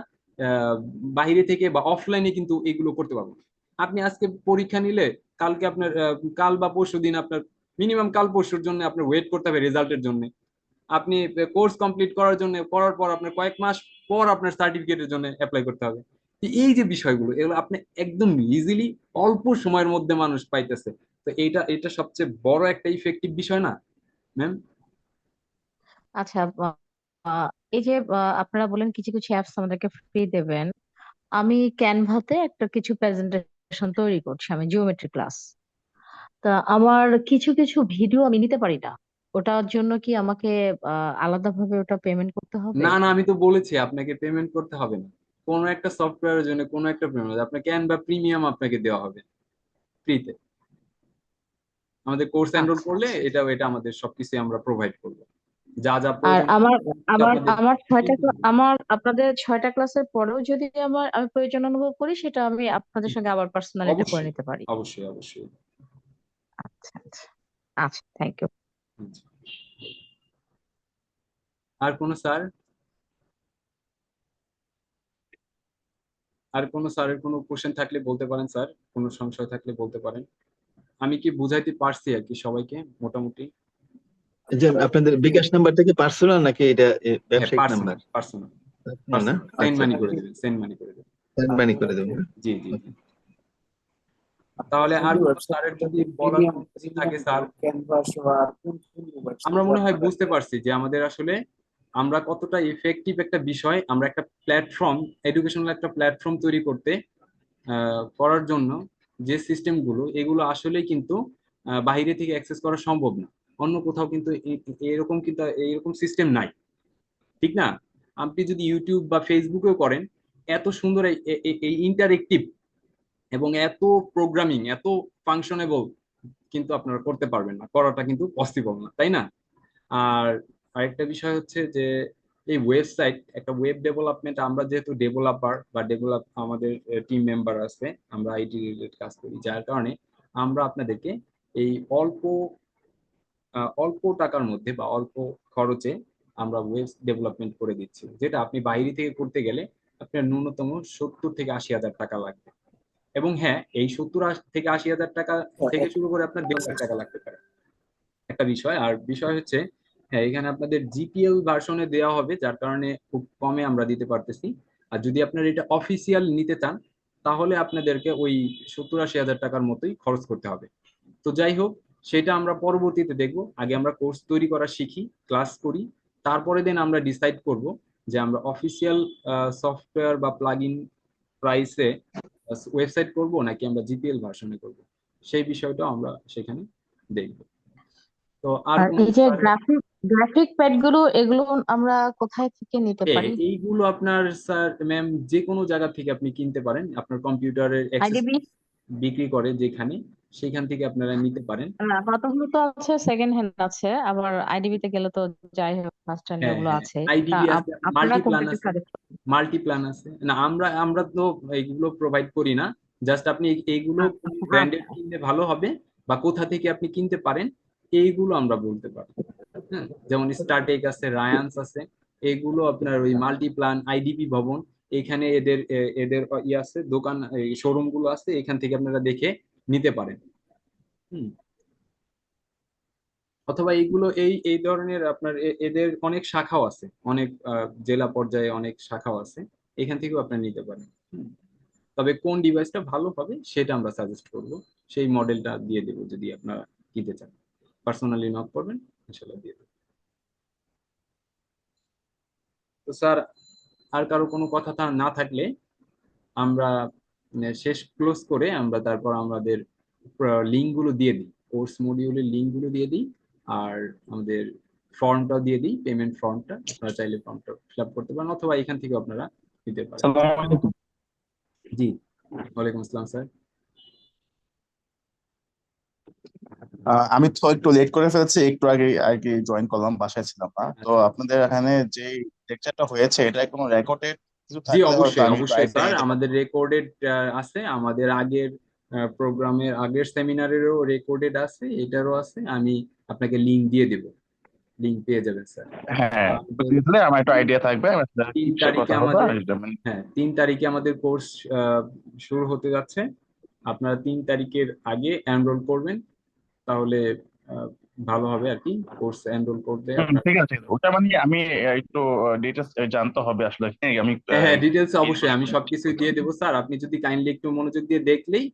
বাইরে থেকে বা অফলাইনে কিন্তু এগুলো করতে পারবো না। আপনি আজকে পরীক্ষা নিলে কালকে আপনার কাল বা পরশু দিন আপনার, মিনিমাম কাল পরশুর জন্য আপনার ওয়েট করতে হবে রেজাল্টের জন্য। আপনি কোর্স কমপ্লিট করার জন্য, করার পর আপনার কয়েক মাস পর আপনার সার্টিফিকেটের জন্য অ্যাপ্লাই করতে হবে। তো এই যে বিষয়গুলো, এগুলো আপনি একদম ইজিলি অল্প সময়ের মধ্যে মানুষ পাইতেছে। তো এটা সবচেয়ে বড় একটা ইফেক্টিভ বিষয় না ম্যাম? আচ্ছা, আহ, এই যে আপনারা বলেন কিছু কিছু অ্যাপস আমাদেরকে ফ্রি দেবেন। আমি ক্যানভাতে একটা কিছু প্রেজেন্টেশন তৈরি করছি, আমি জিওমেট্রি ক্লাস। তা আমার কিছু কিছু ভিডিও আমি নিতে পারি না, ওটার জন্য কি আমাকে আলাদাভাবে ওটা পেমেন্ট করতে হবে? না না, আমি তো বলেছি আপনাকে পেমেন্ট করতে হবে না। কোনো একটা সফটওয়্যারের জন্য কোনো একটা পেমেন্ট আপনাকে ক্যানভা প্রিমিয়াম আপনাকে দেওয়া হবে ফ্রিতে। আমাদের কোর্স এনরোল আচ্ছা করলে আচ্ছা। এটা আমাদের সবকিছু আমরা প্রোভাইড করবো, যা যা আর প্রয়োজন আমার আমার আপনাদের আমার ছয়টা কিনতে হবে। আমার আপনাদের 6টা ক্লাসের পরেও যদি আমি প্রয়োজন অনুভব করি, সেটা আমি আপনাদের সঙ্গে আবার পার্সোনালি এটা করে অবশ্যই নিতে পারি। অবশ্যই অবশ্যই। আচ্ছা আচ্ছা। আচ্ছা, থ্যাংক ইউ। আচ্ছা। আর কোনো স্যার, আর কোনো স্যারের কোনো কোশ্চেন থাকলে বলতে পারেন স্যার, কোনো সংশয় থাকলে বলতে পারেন। আমি কি বুঝাইতে পারছি আর কি সবাইকে মোটামুটি? যে আপনাদের বিকাশ নাম্বার থেকে পার্সোনাল নাকি এটা হ্যাঁ, ব্যবসায়িক নাম্বার? পার্সোনাল পার্সোনাল না, পার্সোনাল সেন্ড আচ্ছা, মানি করে দেবেন, সেন্ড মানি করে দেবেন। মানি করে দেবেন না? জি জি জি। তাহলে আর যদি কোনো ওয়েবসাইট স্যারের যদি বলার প্রিমিয়াম কোনো কিছু প্রিমিয়াম থাকে স্যার? ক্যানভাস বা কোন কোন আমরা ওয়েবসাইট মনে হয় আপনারা বুঝতে পারছি যে আমাদের আসলে আমরা কতটা ইফেক্টিভ একটা বিষয়, আমরা একটা প্ল্যাটফর্ম, এডুকেশনাল একটা প্ল্যাটফর্ম তৈরি করতে করার জন্য যে সিস্টেমগুলো, এগুলো আসলেই কিন্তু বাইরে থেকে অ্যাক্সেস করা সম্ভব না। অন্য কোথাও কিন্তু এরকম সিস্টেম নাই, ঠিক না? আপনি যদি ইউটিউব বা ফেসবুকেও করেন, এত সুন্দর এই ইন্টারেক্টিভ এবং এত প্রোগ্রামিং, এত ফাংশনেবল কিন্তু আপনারা করতে পারবেন না, করাটা কিন্তু পসিবল না, তাই না? আর আরেকটা বিষয় হচ্ছে যে এই ওয়েবসাইট, একটা ওয়েব ডেভেলপমেন্ট, আমরা যেহেতু ডেভেলপার বা আমাদের টিম মেম্বার আছে, আমরা আইটি রিলেটেড কাজ করি, যার কারণে আমরা আপনাদেরকে এই অল্প টাকার মধ্যে বা অল্প খরচে আমরা ওয়েব ডেভেলপমেন্ট করে দিচ্ছি, যেটা আপনি বাইরে থেকে করতে গেলে আপনার ন্যূনতম 70 থেকে 80 হাজার টাকা লাগবে। এবং হ্যাঁ, এই 70 থেকে 80 হাজার টাকা থেকে শুরু করে আপনার 1.5 লাখ টাকা লাগতে পারে, একটা বিষয়। আর বিষয় হচ্ছে, হ্যাঁ, এখানে আপনাদের জিপিএল ভার্সনে দেওয়া হবে, যার কারণে খুব কমে আমরা দিতে পারতেছি। আর যদি আপনারা এটা অফিসিয়াল নিতে চান, তাহলে আপনাদেরকে ওই 70-80 হাজার টাকার মতোই খরচ করতে হবে। তো যাই হোক, সেটা আমরা পরবর্তীতে দেখব। আগে আমরা কোর্স তৈরি করা শিখি, ক্লাস করি, তারপরে দেন আমরা ডিসাইড করব যে আমরা অফিসিয়াল সফটওয়্যার বা প্লাগইন প্রাইসে ওয়েবসাইট করব নাকি আমরা জিপিএল ভার্সনে করব। সেই বিষয়টা আমরা সেখানে দেখব। তো আর আর কোন এই যে গ্রাফিক প্যাড গুলো, এগুলো আমরা কোথায় থেকে নিতে পারি? এইগুলো আপনার স্যার ম্যাম যে কোনো জায়গা থেকে আপনি কিনতে পারেন, আপনার কম্পিউটারের আইডিবি? অ্যাক্সেসরিজ বিক্রি করে যেখানে, সেখান থেকে আপনারা নিতে পারেন। না, কতগুলো তো আছে সেকেন্ড হ্যান্ড আছে, আবার আইডিবি তে গেলে তো যাই হোক ফার্স্ট হ্যান্ড হ্যাঁ ওগুলো হ্যাঁ, আছে। তা আইডিবি আছে, আপনারা মাল্টিপ্লান কোনটা আছে, সাজেস্ট করেন? মাল্টিপ্লান আছে। না, আমরা আমরা তো এইগুলো প্রোভাইড করি না। জাস্ট আপনি এইগুলো কোন আচ্ছা ব্র্যান্ডেড আচ্ছা। কিনলে ভালো হবে বা কোথা থেকে আপনি কিনতে পারেন, এইগুলো আমরা বলতে পারি। হ্যাঁ, যেমন স্টারটেক আছে, রায়ান্স আছে, এগুলো আপনার ওই মাল্টিপ্লান, আইডিপি ভবন, এখানে এদের আছে দোকান, শোরুম গুলো আছে, এখান থেকে আপনারা দেখে নিতে পারেন। হুম। অথবা এইগুলো এই ধরনের আপনার এদের অনেক শাখাও আছে, অনেক জেলা পর্যায়ে অনেক শাখাও আছে, এখান থেকেও আপনি নিতে পারেন। হুম। তবে কোন ডিভাইসটা ভালো হবে সেটা আমরা সাজেস্ট করব, সেই মডেলটা দিয়ে দেবো যদি আপনারা কিনতে চান। পার্সোনালি নক করবেন, ইনশাল্লাহ দিয়ে দেবো। তো স্যার, আর কারো কোনো কথা না থাকলে আমরা শেষ ক্লোজ করে আমরা তারপর আমাদের লিঙ্ক গুলো দিয়ে দিই, কোর্স মডিউলের লিঙ্ক গুলো দিয়ে দিই, আর আমাদের ফর্মটা দিয়ে দিই, পেমেন্ট ফর্মটা আপনারা চাইলে ফর্মটা ফিল আপ করতে পারেন, অথবা এখান থেকে আপনারা দিতে পারেন। জি, ওয়ালাইকুম আসসালাম স্যার। আমি তো একটু লেট করে ফেলেছি, একটু আগে আগে জয়েন করলাম, বাসায় ছিলাম না তো। আচ্ছা। আপনাদের এখানে যে লেকচারটা হয়েছে এটা কোনো রেকর্ডেড কিছু জি, থাকলে হয়তো অবশ্যই আমি একটু অবশ্যই আইডিয়া স্যার, নিতে আমাদের পারবো। রেকর্ডেড আছে, আমাদের আগের প্রোগ্রামের আগের সেমিনারেরও রেকর্ডেড আছে, এটারও আছে। আমি আপনাকে লিঙ্ক দিয়ে দেব, লিঙ্ক পেয়ে যাবেন স্যার। হ্যাঁ, আমাদের দিলে আমার একটু আইডিয়া থাকবে, আমি আসলে কি 3 বিষয়ে তারিখে কথা হবে আমাদের, আর এটা হ্যাঁ, 3 তারিখে আমাদের কোর্স শুরু হতে যাচ্ছে। আপনারা 3 তারিখের আগে এনরোল করবেন, তাহলে আহ, ভালো হবে আর কি। কোর্স এনরোল করতে আপনার, ঠিক আছে। ওটা মানে আমি একটু ডিটেলস জানতে হবে আসলে, হ্যাঁ আমি হ্যাঁ হ্যাঁ, ডিটেলস ই অবশ্যই করতে আমি সবকিছু দিয়ে দেবো স্যার, আপনি যদি কাইন্ডলি একটু মনোযোগ দিয়ে দেখলেই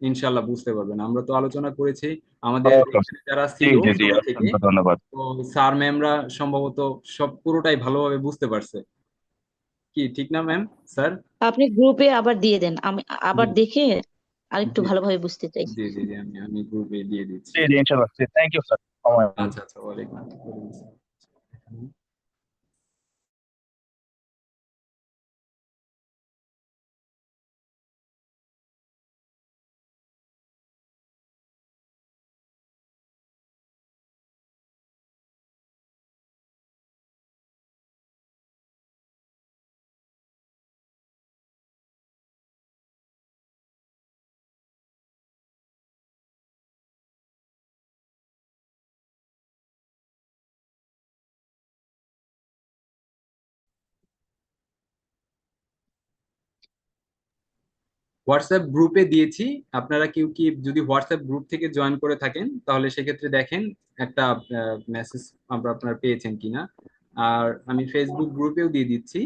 ইনশাল্লাহ বুঝতে পারবেন। আমরা তো আলোচনা করেছি আমাদের ওকে, এখানে যারা জি ছিল জি জি, শুরু থেকে, অসংখ্য ধন্যবাদ। তো স্যার ম্যামরা সম্ভবত সব পুরোটাই ভালোভাবে বুঝতে পারছে, কি ঠিক না ম্যাম? স্যার? আপনি গ্রুপে আবার দিয়ে দেন, আমি জি আবার দেখে আরেকটু জি ভালোভাবে বুঝতে চাই। জি জি জি, আমি গ্রুপে দিয়ে দিচ্ছি। জি জি, ইনশাল্লাহ, থ্যাংক ইউ স্যার। আচ্ছা আচ্ছা, ওয়ালাইকুম আসসালাম। হোয়াটসঅ্যাপ গ্রুপে দিয়েছি, আপনারা কেউ কি যদি হোয়াটসঅ্যাপ গ্রুপ থেকে জয়েন করে থাকেন তাহলে সেক্ষেত্রে দেখেন একটা মেসেজ আমরা আপনারা পেয়েছেন কিনা। আর আমি ফেসবুক গ্রুপেও দিয়ে দিচ্ছি,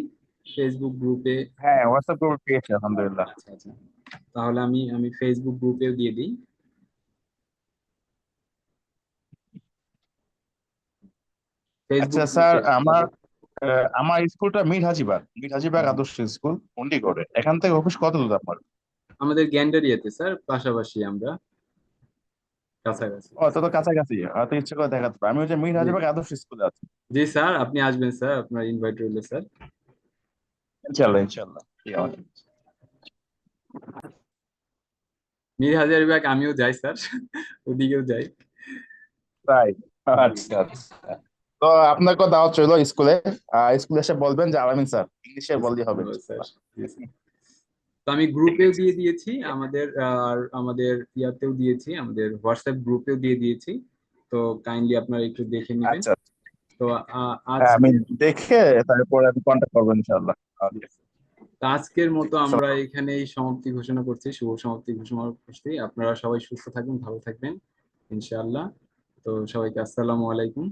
ফেসবুক গ্রুপে। হ্যাঁ, হোয়াটসঅ্যাপ গ্রুপে পেয়েছি আলহামদুলিল্লাহ। আচ্ছা আচ্ছা, তাহলে আমি ফেসবুক গ্রুপেও দিয়ে দিই। আচ্ছা ফেসবুক স্যার, গ্রুপে আমার স্কুলটা মির হাজিবাগ আদর্শ স্কুল চণ্ডীগড়ে। এখান থেকে অফিস কত দূর আপনার? আমাদের গ্যান্ডারিয়াতে স্যার, পাশাপাশি আমরা, কাছাকাছি। ও, তত কাছাকাছি, হয়তো ইচ্ছে করে দেখাতে পারে। আমি হচ্ছে মির জি হাজিবাগ আদর্শ স্কুলে আছি। জি স্যার, আপনি আসবেন স্যার, আপনার ইনভাইট রইল স্যার। ইনশাল্লাহ ইনশাল্লাহ, ঠিক আছে। মীর হাজারীবাগ আমিও যাই স্যার, ওদিকেও যাই। তাই? আচ্ছা আচ্ছা। তো আপনাকে দাওয়াত রইলো স্কুলে। স্কুলে এসে বলবেন যে আলামিন স্যার, ইংলিশে বললেই হবে স্যার, ইনশাল্লাহ। জি স্যার। তো আমি ঠিক গ্রুপেও আছে। দিয়ে দিয়েছি আমাদের, আর আমাদের ইয়াতেও দিয়েছি, আমাদের হোয়াটসঅ্যাপ গ্রুপেও দিয়ে দিয়েছি। তো কাইন্ডলি আপনারা একটু দেখে নেবেন। আচ্ছা আচ্ছা। তো হ্যাঁ, আমি আজকে, দেখে তারপরে আমি কন্ট্যাক্ট করবো ইনশাল্লাহ। ওকে, তো আজকের ঠিক মতো আছে। আমরা এখানেই সমাপ্তি ঘোষণা করছি, শুভ সমাপ্তি ঘোষণা করছি। আপনারা সবাই সুস্থ থাকবেন, ভালো থাকবেন ইনশাআল্লাহ। তো সবাইকে আসসালামু আলাইকুম।